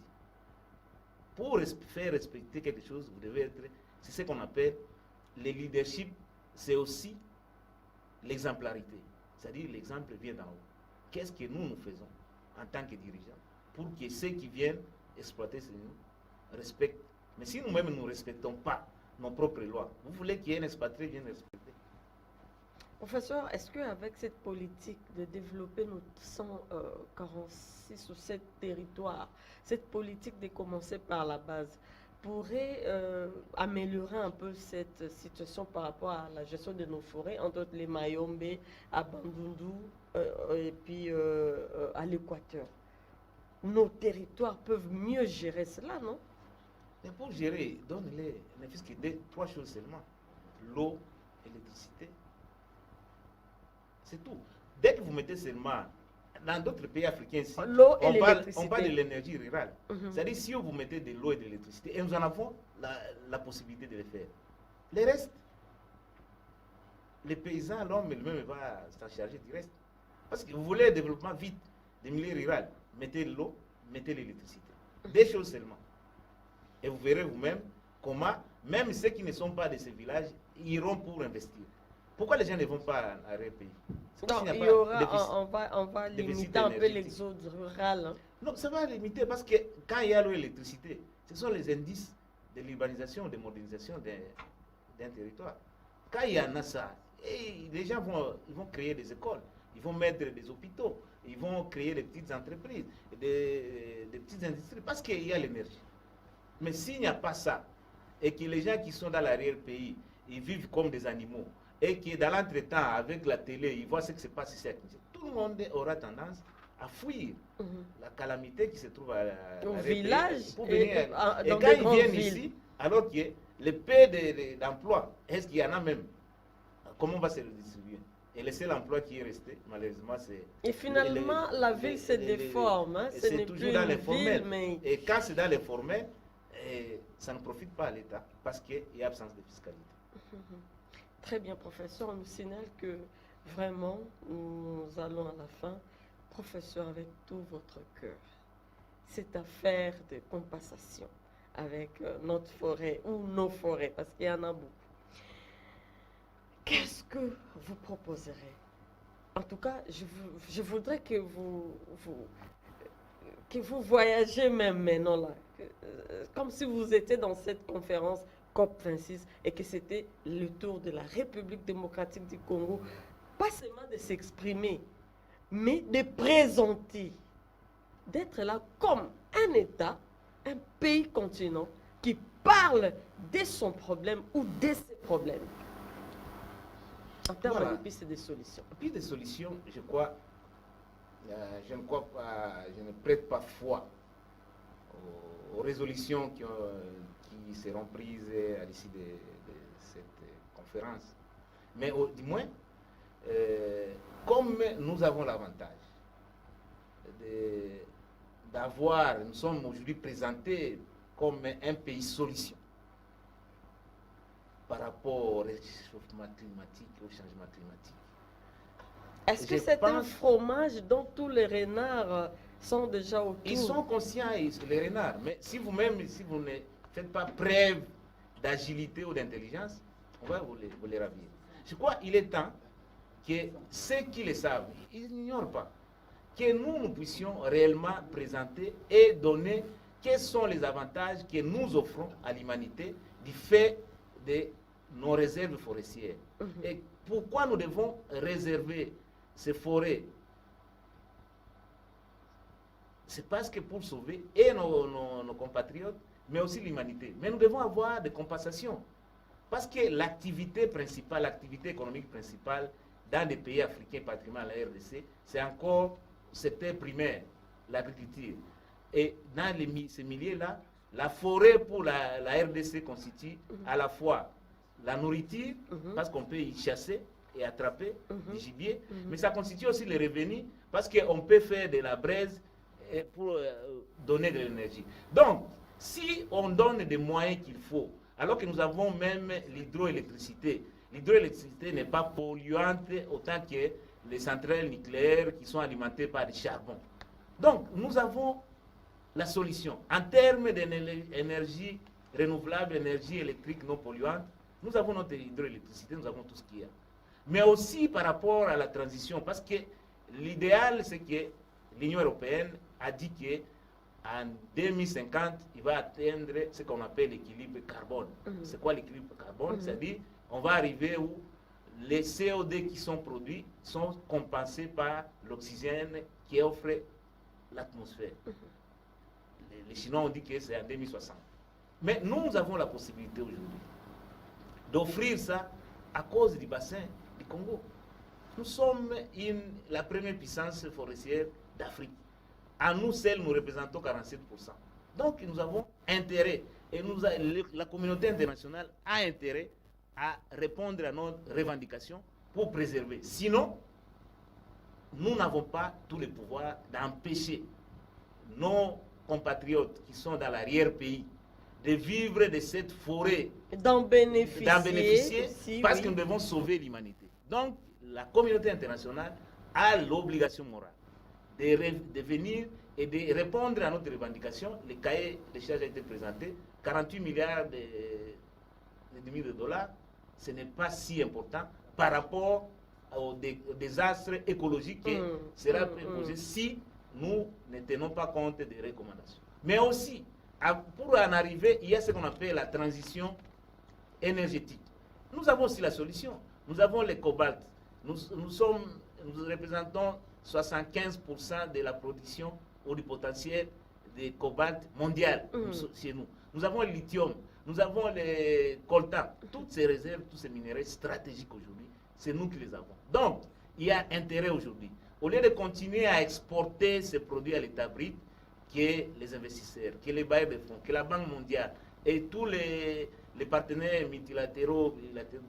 Pour faire respecter quelque chose, vous devez être, c'est ce qu'on appelle le leadership, c'est aussi l'exemplarité. C'est-à-dire l'exemple vient d'en haut. Qu'est-ce que nous faisons en tant que dirigeants pour que ceux qui viennent exploiter ces nous respectent? Mais si nous-mêmes ne respectons pas nos propres lois, vous voulez qu'il y ait un expatrié vienne respecter? Professeur, est-ce qu'avec cette politique de développer nos 146 ou 7 territoires, cette politique de commencer par la base, pourrait améliorer un peu cette situation par rapport à la gestion de nos forêts, entre autres les Mayombe, à Bandundu et puis à l'Équateur? Nos territoires peuvent mieux gérer cela, non? Mais pour gérer, donnez-les ne fût-ce que 3 choses seulement. L'eau, l'électricité. C'est tout. Dès que vous mettez seulement, dans d'autres pays africains ici, on parle de l'énergie rurale. C'est-à-dire si vous mettez de l'eau et de l'électricité, et nous en avons la possibilité de le faire. Le reste, les paysans, l'homme lui-même va s'en charger du reste. Parce que vous voulez un développement vite des milieux ruraux, mettez l'eau, mettez l'électricité. Des choses seulement. Et vous verrez vous-même comment, même ceux qui ne sont pas de ces villages, iront pour investir. Pourquoi les gens ne vont pas à leur pays? Non, il y aura, on va limiter un peu l'exode rural. Hein. Non, ça va limiter parce que quand il y a l'eau et l'électricité, ce sont les indices de l'urbanisation, de modernisation d'un territoire. Quand il y en a ça, les gens vont créer des écoles, ils vont mettre des hôpitaux, ils vont créer des petites entreprises, des petites industries, parce qu'il y a l'énergie. Mais s'il n'y a pas ça, et que les gens qui sont dans l'arrière-pays, ils vivent comme des animaux, et que dans l'entretemps, avec la télé, ils voient ce qui se passe ici, tout le monde aura tendance à fuir la calamité qui se trouve au village. Et quand ils viennent ici, alors que le peu d'emploi, est-ce qu'il y en a même? Comment on va se le distribuer? Et le seul emploi qui est resté, malheureusement, c'est... Et finalement, la ville se déforme. Hein, c'est toujours dans les formels. Mais... Et quand c'est dans les formels, ça ne profite pas à l'État parce qu'il y a absence de fiscalité. Très bien, professeur. On nous signale que vraiment, nous allons à la fin. Professeur, avec tout votre cœur, cette affaire de compensation avec notre forêt ou nos forêts, parce qu'il y en a beaucoup. Qu'est-ce que vous proposerez? En tout cas, je voudrais que vous voyagez même maintenant là, comme si vous étiez dans cette conférence COP26 et que c'était le tour de la République démocratique du Congo, pas seulement de s'exprimer, mais de présenter, d'être là comme un État, un pays continent qui parle de son problème ou de ses problèmes. En termes de pistes et de solutions. Pistes de solutions, je crois, je ne crois pas, je ne prête pas foi aux résolutions qui seront prises à l'issue de cette conférence. Mais du moins, comme nous avons l'avantage d'avoir, nous sommes aujourd'hui présentés comme un pays solution par rapport au réchauffement climatique, au changement climatique. Est-ce que c'est un fromage dont tous les renards sont déjà autour? Ils sont conscients, les renards, mais si vous-même, si vous ne faites pas preuve d'agilité ou d'intelligence, on va vous les ravir. Je crois qu'il est temps que ceux qui le savent, ils n'ignorent pas, que nous puissions réellement présenter et donner quels sont les avantages que nous offrons à l'humanité du fait de nos réserves forestières. Et pourquoi nous devons réserver ces forêts? C'est parce que pour sauver et nos compatriotes, mais aussi l'humanité. Mais nous devons avoir des compensations. Parce que l'activité principale, l'activité économique principale dans des pays africains, particulièrement la RDC, c'est encore le secteur primaire, l'agriculture. Et dans ces milieux-là, la forêt pour la RDC constitue à la fois la nourriture, parce qu'on peut y chasser et attraper du gibier, mais ça constitue aussi les revenus, parce qu'on peut faire de la braise pour donner de l'énergie. Donc, si on donne des moyens qu'il faut, alors que nous avons même l'hydroélectricité n'est pas polluante autant que les centrales nucléaires qui sont alimentées par du charbon. Donc, nous avons la solution. En termes d'énergie renouvelable, énergie électrique non polluante, nous avons notre hydroélectricité, nous avons tout ce qu'il y a. Mais aussi par rapport à la transition, parce que l'idéal, c'est que l'Union européenne a dit qu'en 2050, il va atteindre ce qu'on appelle l'équilibre carbone. C'est quoi l'équilibre carbone? C'est-à-dire, on va arriver où les CO2 qui sont produits sont compensés par l'oxygène qui offre l'atmosphère. Les Chinois ont dit que c'est en 2060. Mais nous avons la possibilité aujourd'hui d'offrir ça à cause du bassin du Congo. Nous sommes la première puissance forestière d'Afrique. À nous seuls, nous représentons 47%. Donc nous avons intérêt, et la communauté internationale a intérêt à répondre à nos revendications pour préserver. Sinon, nous n'avons pas tous les pouvoirs d'empêcher nos compatriotes qui sont dans l'arrière-pays de vivre de cette forêt, d'en bénéficier aussi, parce que nous devons sauver l'humanité. Donc, la communauté internationale a l'obligation morale de venir et de répondre à notre revendication. Le cahier des charges a été présenté, 48 milliards de dollars, ce n'est pas si important par rapport au désastre écologique qui sera préposé si nous ne tenons pas compte des recommandations. Mais aussi, pour en arriver, il y a ce qu'on appelle la transition énergétique. Nous avons aussi la solution. Nous avons le cobalt. Nous représentons 75% de la production ou du potentiel de cobalt mondial chez nous. Nous avons le lithium, nous avons le coltan. Toutes ces réserves, tous ces minéraux stratégiques aujourd'hui, c'est nous qui les avons. Donc, il y a intérêt aujourd'hui. Au lieu de continuer à exporter ces produits à l'état brut, que les investisseurs, que les bailleurs de fonds, que la Banque mondiale et tous les partenaires multilatéraux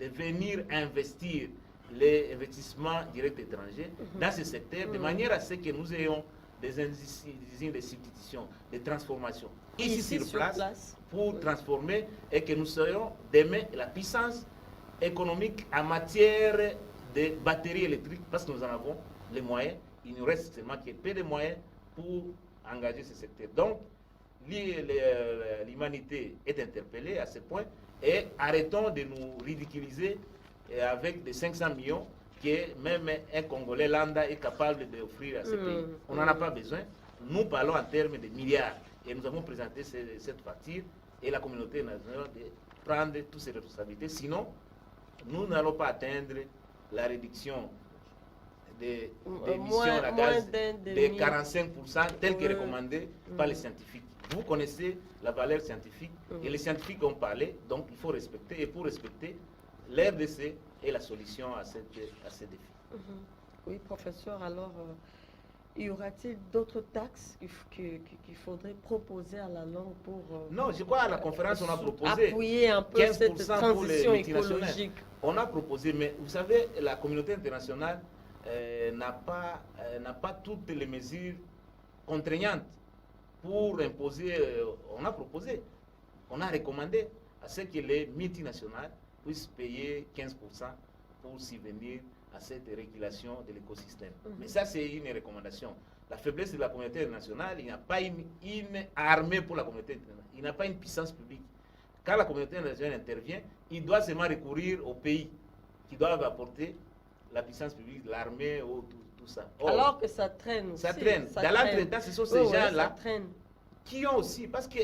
de venir investir les investissements directs étrangers dans ce secteur, de manière à ce que nous ayons des usines de substitution, de transformation ici sur place pour transformer et que nous soyons demain la puissance économique en matière de batteries électriques parce que nous en avons les moyens. Il nous reste seulement que peu de moyens pour engager ce secteur. Donc, l'humanité est interpellée à ce point et arrêtons de nous ridiculiser avec des 500 millions que même un Congolais lambda est capable d'offrir à ce pays. On n'en a pas besoin. Nous parlons en termes de milliards et nous avons présenté cette facture et la communauté nationale de prendre toutes ses responsabilités. Sinon, nous n'allons pas atteindre la réduction des émissions à gaz de 45% telle que recommandée par les scientifiques. Vous connaissez la valeur scientifique et les scientifiques ont parlé, donc il faut respecter. Et pour respecter, l'RDC est la solution à ces défis. Oui, professeur, alors y aura-t-il d'autres taxes qu'il faudrait proposer à la langue pour... non, je crois à la conférence, on a proposé appuyer un peu cette transition écologique. On a proposé, mais vous savez, la communauté internationale n'a pas toutes les mesures contraignantes pour imposer. On a proposé, on a recommandé à ce que les multinationales puissent payer 15% pour subvenir à cette régulation de l'écosystème. Mais ça, c'est une recommandation. La faiblesse de la communauté internationale, il n'y a pas une armée pour la communauté internationale. Il n'y a pas une puissance publique. Quand la communauté internationale intervient, il doit seulement recourir aux pays qui doivent apporter la puissance publique, l'armée ou tout ça. Or, alors que ça traîne aussi. Ça traîne. Dans l'entretemps, ce sont ces gens-là qui ont aussi, parce que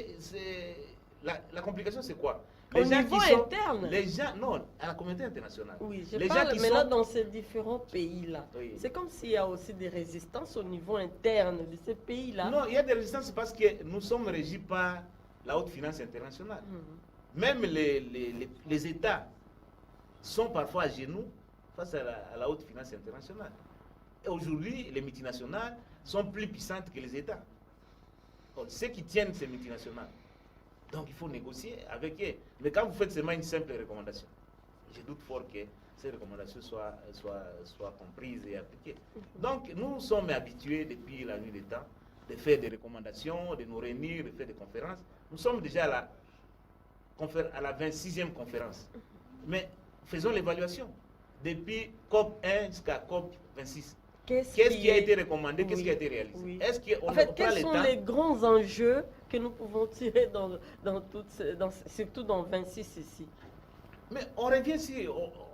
la complication, c'est quoi? Au niveau interne. Les gens, non, à la communauté internationale. Oui, je parle maintenant dans ces différents pays-là. Oui. C'est comme s'il y a aussi des résistances au niveau interne de ces pays-là. Non, il y a des résistances parce que nous sommes régis par la haute finance internationale. Même les États sont parfois à genoux face à la haute finance internationale. Et aujourd'hui, les multinationales sont plus puissantes que les États. Donc, ceux qui tiennent ces multinationales. Donc, il faut négocier avec eux. Mais quand vous faites seulement une simple recommandation, je doute fort que ces recommandations soient comprises et appliquées. Donc, nous sommes habitués depuis la nuit des temps de faire des recommandations, de nous réunir, de faire des conférences. Nous sommes déjà à la 26e conférence. Mais faisons l'évaluation. depuis COP 1 jusqu'à COP 26. Qu'est-ce qui a été recommandé, qu'est-ce qui a été réalisé? Oui. Est-ce qu'on En fait, prend quels le sont temps? les grands enjeux que nous pouvons tirer surtout dans 26 ici? Mais on revient si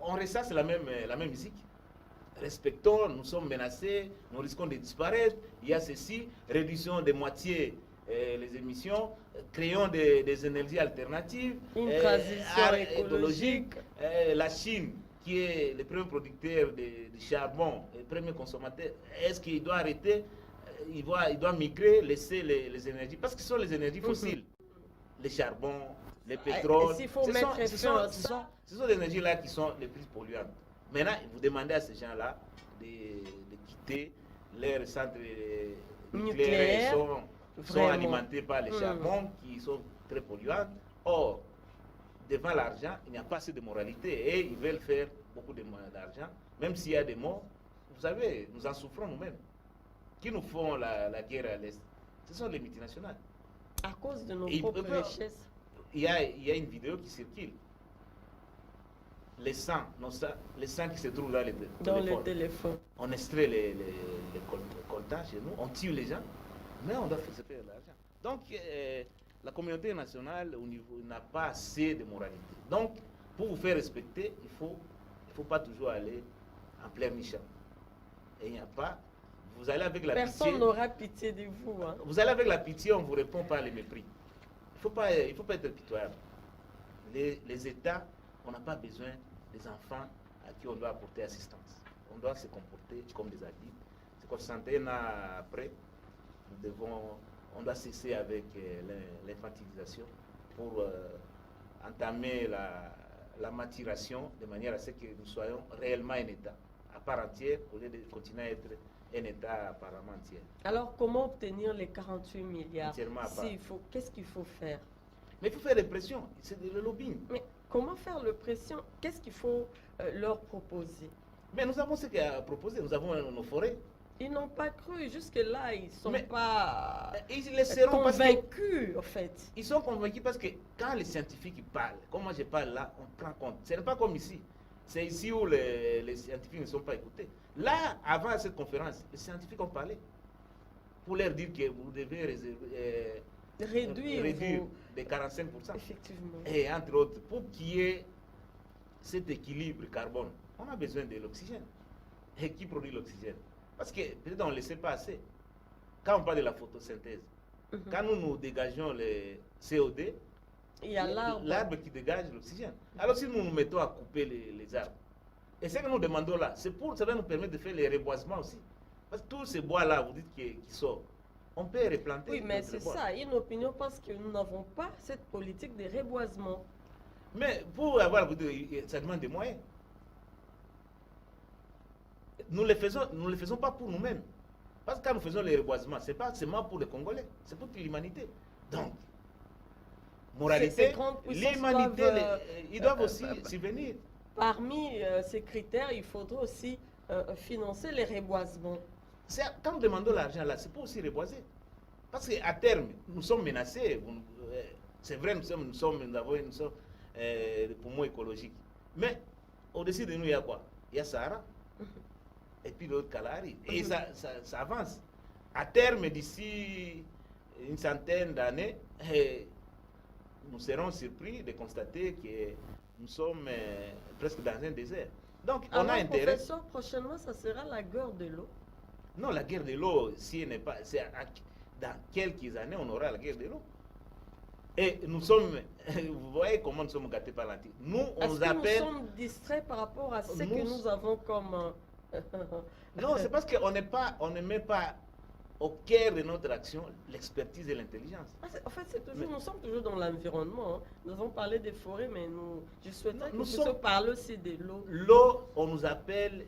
on ressasse la même musique. Respectons, nous sommes menacés, nous risquons de disparaître. Il y a ceci, réduction de moitié les émissions, créons des énergies alternatives, une transition écologique. La Chine, qui est le premier producteur de charbon, le premier consommateur, est-ce qu'il doit arrêter? Il doit migrer, laisser les énergies, parce que ce sont les énergies fossiles. Le charbon, le pétrole. Ce sont des énergies-là qui sont les plus polluantes. Maintenant, vous demandez à ces gens-là de quitter leurs centres nucléaires sont alimentés par les charbons qui sont très polluants. Or, devant l'argent, il n'y a pas assez de moralité et ils veulent faire beaucoup d'argent, même s'il y a des morts. Vous savez, nous en souffrons nous-mêmes. Qui nous font la guerre à l'Est? Ce sont les multinationales. À cause de nos propres richesses. Il y a une vidéo qui circule. Les sangs qui se trouvent dans les téléphones. On extrait les coltans chez nous, on tue les gens, mais on doit se faire de l'argent. Donc, la communauté nationale au niveau n'a pas assez de moralité. Donc, pour vous faire respecter, il faut pas toujours aller en plein méchant. Et il n'y a pas. Vous allez avec la pitié. Personne n'aura pitié de vous. Hein. Vous allez avec la pitié, on vous répond par les mépris. Il faut pas être pitoyable. Les États, on n'a pas besoin des enfants à qui on doit apporter assistance. On doit se comporter comme des adultes. C'est qu'on 61 ans après, on doit cesser avec l'infantilisation pour entamer la maturation de manière à ce que nous soyons réellement un État à part entière au lieu de continuer à être un État apparemment entier. Alors, comment obtenir les 48 milliards? Qu'est-ce qu'il faut faire? Mais il faut faire des pressions, c'est le lobbying. Mais comment faire le pression? Qu'est-ce qu'il faut leur proposer? Mais nous avons ce qu'il y a à proposer, nous avons nos forêts. Ils n'ont pas cru, jusque-là, ils ne sont pas ils le seront convaincus, en fait. Ils sont convaincus parce que quand les scientifiques parlent, comme moi je parle là, on prend compte. Ce n'est pas comme ici. C'est ici où les scientifiques ne sont pas écoutés. Là, avant cette conférence, les scientifiques ont parlé pour leur dire que vous devez réduire de 45%. Effectivement. Et entre autres, pour qu'il y ait cet équilibre carbone, on a besoin de l'oxygène. Et qui produit l'oxygène? Parce que peut-être on ne le sait pas assez. Quand on parle de la photosynthèse, quand nous dégageons le CO2, il y a l'arbre qui dégage l'oxygène. Alors si nous nous mettons à couper les arbres, et ce que nous demandons là, ça va nous permettre de faire les reboisements aussi. Parce que tous ces bois-là, vous dites qui sortent, on peut replanter. Oui, mais c'est ça, une opinion parce que nous n'avons pas cette politique de reboisement. Mais pour avoir, ça demande des moyens. Nous ne le faisons pas pour nous-mêmes. Parce que quand nous faisons les reboisements, ce n'est pas seulement pour les Congolais, c'est pour l'humanité. Donc, moralité, l'humanité, ils doivent aussi subvenir. Parmi ces critères, il faudra aussi financer les reboisements. Quand nous demandons l'argent là, c'est pour aussi reboiser. Parce qu'à terme, nous sommes menacés. C'est vrai, nous avons des poumons écologiques. Mais au-dessus de nous, il y a quoi? Il y a Sahara. Et puis l'autre Kalahari. Et ça avance. À terme, d'ici une centaine d'années, nous serons surpris de constater que nous sommes presque dans un désert. Donc, on a intérêt. Professeur, prochainement, ça sera la guerre de l'eau. Non, la guerre de l'eau, si elle n'est pas, dans quelques années, on aura la guerre de l'eau. Et nous sommes, vous voyez comment nous sommes gâtés par l'antique. Nous, on nous appelle. Nous sommes distraits par rapport à ce que nous avons comme. Non, c'est parce qu'on ne met pas au cœur de notre action l'expertise et l'intelligence. En fait, nous sommes toujours dans l'environnement. Hein. Nous avons parlé des forêts, mais je souhaiterais que nous parlions aussi de l'eau. L'eau, on nous appelle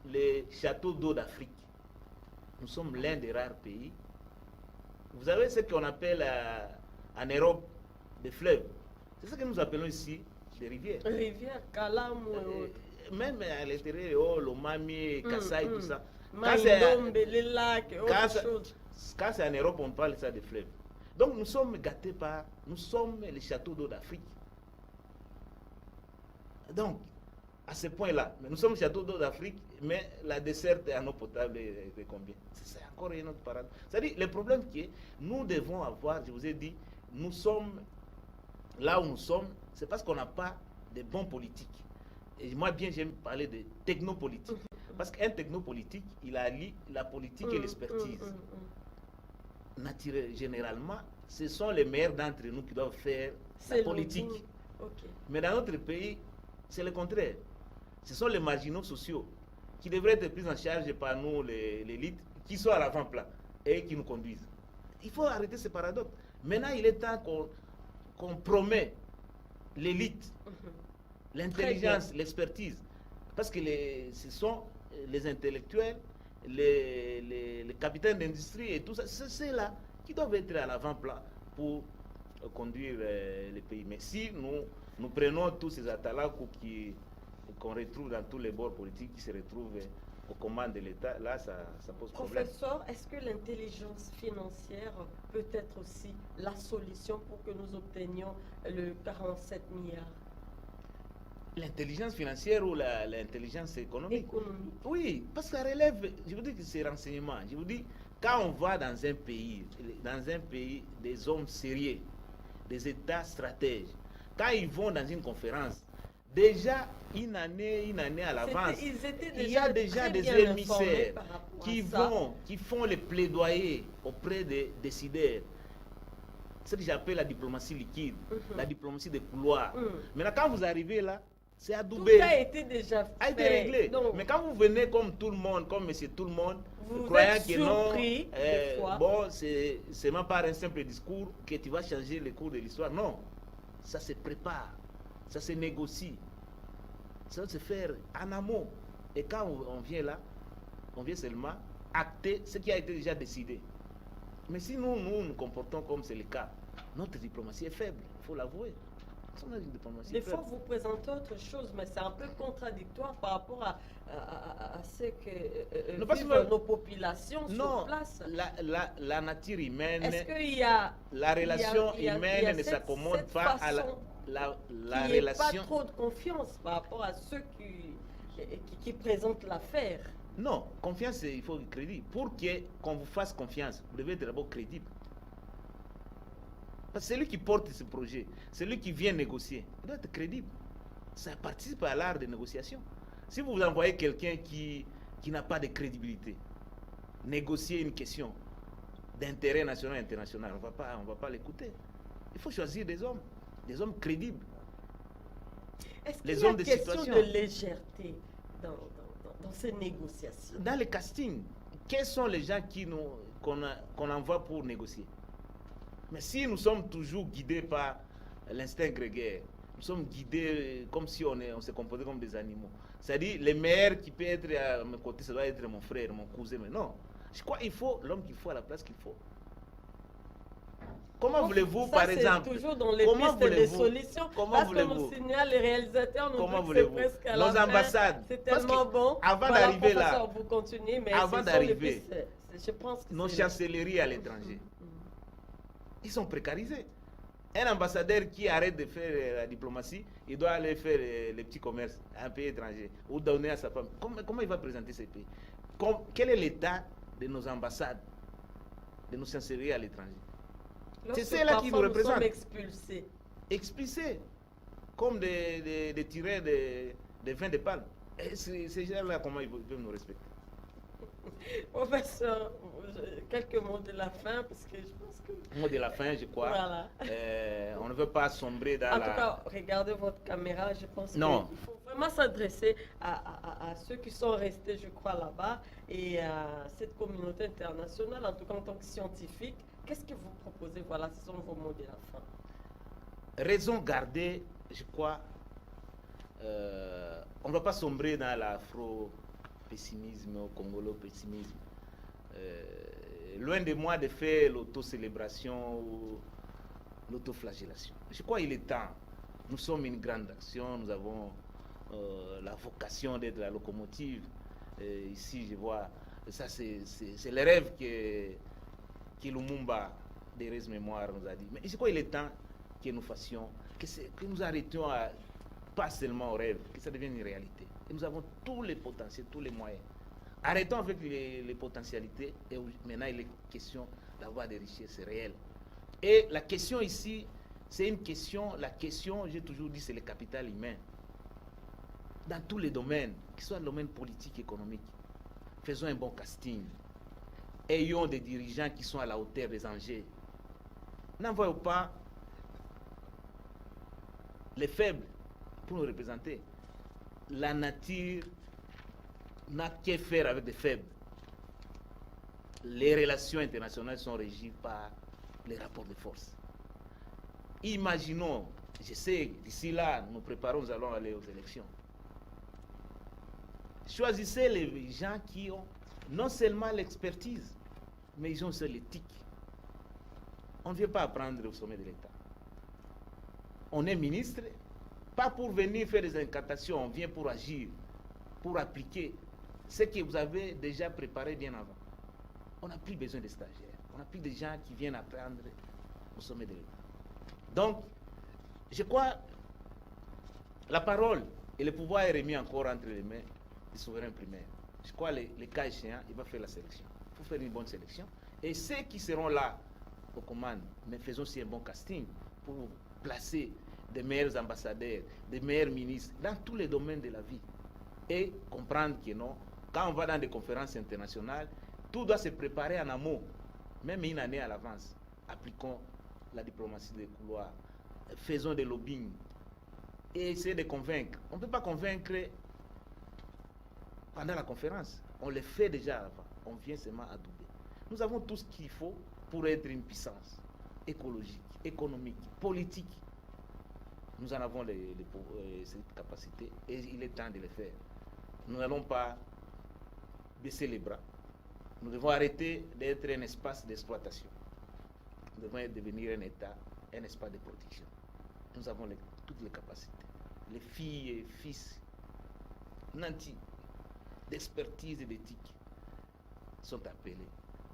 les châteaux d'eau d'Afrique. Nous sommes l'un des rares pays. Vous avez ce qu'on appelle en Europe des fleuves. C'est ce que nous appelons ici des rivières. Rivières, Kalamou et autres. Même à l'intérieur, Lomami, Kassai, tout ça. Les lacs et autres choses. Quand c'est en Europe, on parle ça de fleuves. Donc nous sommes gâtés nous sommes les châteaux d'eau d'Afrique. Donc, à ce point-là. Mais nous sommes château d'eau d'Afrique, mais la desserte en eau potable est de combien? C'est encore une autre parade. C'est-à-dire, le problème qui est, nous devons avoir, je vous ai dit, nous sommes là où nous sommes, c'est parce qu'on n'a pas de bons politiques. Et moi, bien, j'aime parler de technopolitique. Parce qu'un technopolitique, il allie la politique et l'expertise. Naturellement, généralement, ce sont les meilleurs d'entre nous qui doivent faire la politique. Okay. Mais dans notre pays, c'est le contraire. Ce sont les marginaux sociaux qui devraient être pris en charge par nous, l'élite, qui sont à l'avant-plan et qui nous conduisent. Il faut arrêter ce paradoxe. Maintenant, il est temps qu'on promet l'élite, l'intelligence, l'expertise. Parce que ce sont les intellectuels, les capitaines d'industrie et tout ça, c'est là qui doivent être à l'avant-plan pour conduire le pays. Mais si nous prenons tous ces atalaks qu'on retrouve dans tous les bords politiques qui se retrouvent aux commandes de l'État, là, ça pose problème. Professeur, est-ce que l'intelligence financière peut être aussi la solution pour que nous obtenions le 47 milliards? L'intelligence financière ou l'intelligence économique? Oui, parce que ça relève, je vous dis que c'est renseignement. Je vous dis, quand on va dans un pays des hommes sérieux, des États stratèges, quand ils vont dans une conférence, déjà une année à l'avance, il y a déjà des émissaires qui font les plaidoyers auprès des décideurs. C'est ce que j'appelle la diplomatie liquide, la diplomatie de couloir. Maintenant, quand vous arrivez là, c'est adoubé. Tout a été déjà fait. A été réglé. Donc, mais quand vous venez comme tout le monde, comme monsieur tout le monde, vous croyant que non, bon, c'est même pas un simple discours que tu vas changer le cours de l'histoire. Non, ça se prépare, ça se négocie, ça va se faire en amont. Et quand on vient là, on vient seulement acter ce qui a été déjà décidé. Mais si nous nous comportons comme c'est le cas, notre diplomatie est faible, il faut l'avouer. Des fois, vous présentez autre chose, mais c'est un peu contradictoire par rapport à ce que vivent nos populations sur place. La nature humaine, est-ce qu'il y a la relation humaine ne s'accommode pas à la relation. Il n'y a pas trop de confiance par rapport à ceux qui présentent l'affaire. Non, confiance, il faut du crédit. Pour qu'on vous fasse confiance, vous devez être d'abord crédible. C'est lui qui porte ce projet, c'est lui qui vient négocier. Il doit être crédible. Ça participe à l'art de négociation. Si vous envoyez quelqu'un qui n'a pas de crédibilité, négocier une question d'intérêt national et international, on va pas l'écouter. Il faut choisir des hommes crédibles. Est-ce qu'il y a une question de légèreté dans ces négociations? Dans le casting, quels sont les gens qu'on envoie pour négocier? Mais si nous sommes toujours guidés par l'instinct grégaire, nous sommes guidés comme si on se comportait comme des animaux. C'est-à-dire, le meilleur qui peut être à mes côtés, ça doit être mon frère, mon cousin. Mais non, je crois qu'il faut l'homme qu'il faut à la place qu'il faut. Comment voulez-vous, par exemple, toujours dans les pistes des solutions, parce que nous signale les réalisateurs, nous disent presque à nos ambassades, c'est tellement bon. Avant d'arriver là, vous continuez, mais avant d'arriver, je pense que nos chancelleries à l'étranger, ils sont précarisés. Un ambassadeur qui arrête de faire la diplomatie, il doit aller faire les petits commerces à un pays étranger ou donner à sa femme. Comment il va présenter ces pays? Quel est l'état de nos ambassades, de nos chancelleries à l'étranger? C'est celle-là qui nous représente. Expulsés. Comme des tireurs de vin de palme. Et ces gens-là, comment ils peuvent nous respecter? Professeur, quelques mots de la fin, parce que je pense que... Mot de la fin, je crois. Voilà. On ne veut pas sombrer dans En tout cas, regardez votre caméra, je pense qu'il faut vraiment s'adresser à ceux qui sont restés, je crois, là-bas, et à cette communauté internationale, en tout cas en tant que scientifique. Qu'est-ce que vous proposez? Voilà, ce sont vos mots de la fin. Raison gardée, je crois, on ne va pas sombrer dans l'afro-pessimisme, au congolo-pessimisme. Loin de moi de faire l'autocélébration ou l'autoflagellation. Je crois qu'il est temps. Nous sommes une grande action, nous avons la vocation d'être la locomotive. Ici, je vois, ça c'est le rêve que Lumumba, Thérèse Mémoire, nous a dit. Mais je crois qu'il est temps que nous fassions, que nous arrêtions à pas seulement au rêve, que ça devienne une réalité. Et nous avons tous les potentiels, tous les moyens. Arrêtons avec les potentialités. Et maintenant, il est question d'avoir des richesses réelles. Et la question ici, c'est une question, j'ai toujours dit, c'est le capital humain. Dans tous les domaines, que ce soit le domaine politique, économique, faisons un bon casting. Ayons des dirigeants qui sont à la hauteur des enjeux. N'envoyons pas les faibles pour nous représenter. La nature n'a qu'à faire avec des faibles. Les relations internationales sont régies par les rapports de force. Imaginons, je sais, d'ici là, nous allons aller aux élections. Choisissez les gens qui ont non seulement l'expertise, mais ils ont aussi l'éthique. On ne vient pas apprendre au sommet de l'État. On est ministre, pas pour venir faire des incantations, on vient pour agir, pour appliquer ce que vous avez déjà préparé bien avant. On n'a plus besoin de stagiaires, on n'a plus de gens qui viennent apprendre au sommet de l'État. Donc, je crois la parole et le pouvoir est remis encore entre les mains du souverain primaire. Je crois que les cas échéants, il va faire la sélection. Il faut faire une bonne sélection. Et ceux qui seront là aux commandes, mais faisons aussi un bon casting pour placer des meilleurs ambassadeurs, des meilleurs ministres dans tous les domaines de la vie. Et comprendre que non, quand on va dans des conférences internationales, tout doit se préparer en amont, même une année à l'avance. Appliquons la diplomatie des couloirs, faisons des lobbying et essayez de convaincre. On ne peut pas convaincre pendant la conférence, on le fait déjà avant, on vient seulement adouber. Nous avons tout ce qu'il faut pour être une puissance écologique, économique, politique. Nous en avons cette capacité et il est temps de le faire. Nous n'allons pas baisser les bras. Nous devons arrêter d'être un espace d'exploitation. Nous devons devenir un État, un espace de protection. Nous avons toutes les capacités. Les filles et fils nantis d'expertise et d'éthique sont appelés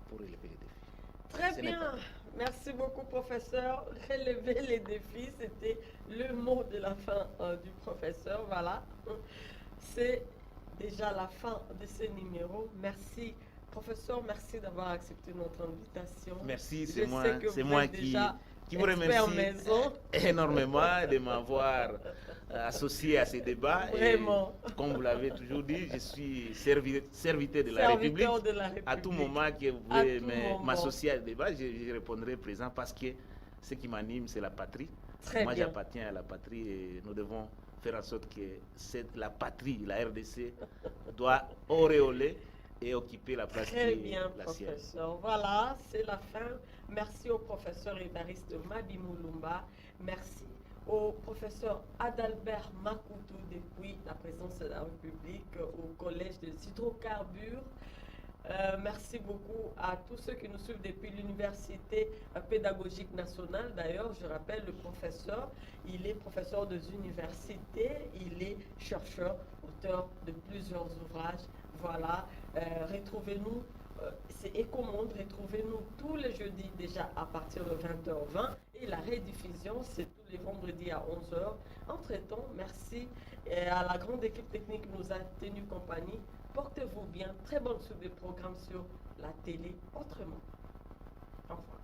pour relever les défis. Très bien. Merci beaucoup, professeur. Relever les défis, c'était le mot de la fin du professeur. Voilà. C'est déjà la fin de ce numéro. Merci, professeur. Merci d'avoir accepté notre invitation. Merci, c'est moi qui vous remercie énormément de m'avoir associé à ces débats. Vraiment. Et, comme vous l'avez toujours dit, je suis serviteur de la République. À tout moment que vous voulez m'associer à ce débat, je répondrai présent parce que ce qui m'anime, c'est la patrie. Moi, j'appartiens à la patrie et nous devons faire en sorte que la patrie, la RDC, doit auréoler et occuper la place Très bien, la professeur. sienne. Voilà, c'est la fin. Merci au professeur Évariste Madi Moulumba. Merci au professeur Adalbert Makoutou depuis la présidence de la République au collège des hydrocarbures. Merci beaucoup à tous ceux qui nous suivent depuis l'Université pédagogique nationale. D'ailleurs, je rappelle, le professeur, il est professeur des universités, il est chercheur, auteur de plusieurs ouvrages. Voilà, retrouvez-nous, c'est Ecomonde, retrouvez-nous tous les jeudis déjà à partir de 20h20 et la rediffusion, c'est tous les vendredis à 11h. Entre-temps, merci à la grande équipe technique qui nous a tenu compagnie. Portez-vous bien. Très bonne suite de programme sur la télé autrement. Au revoir.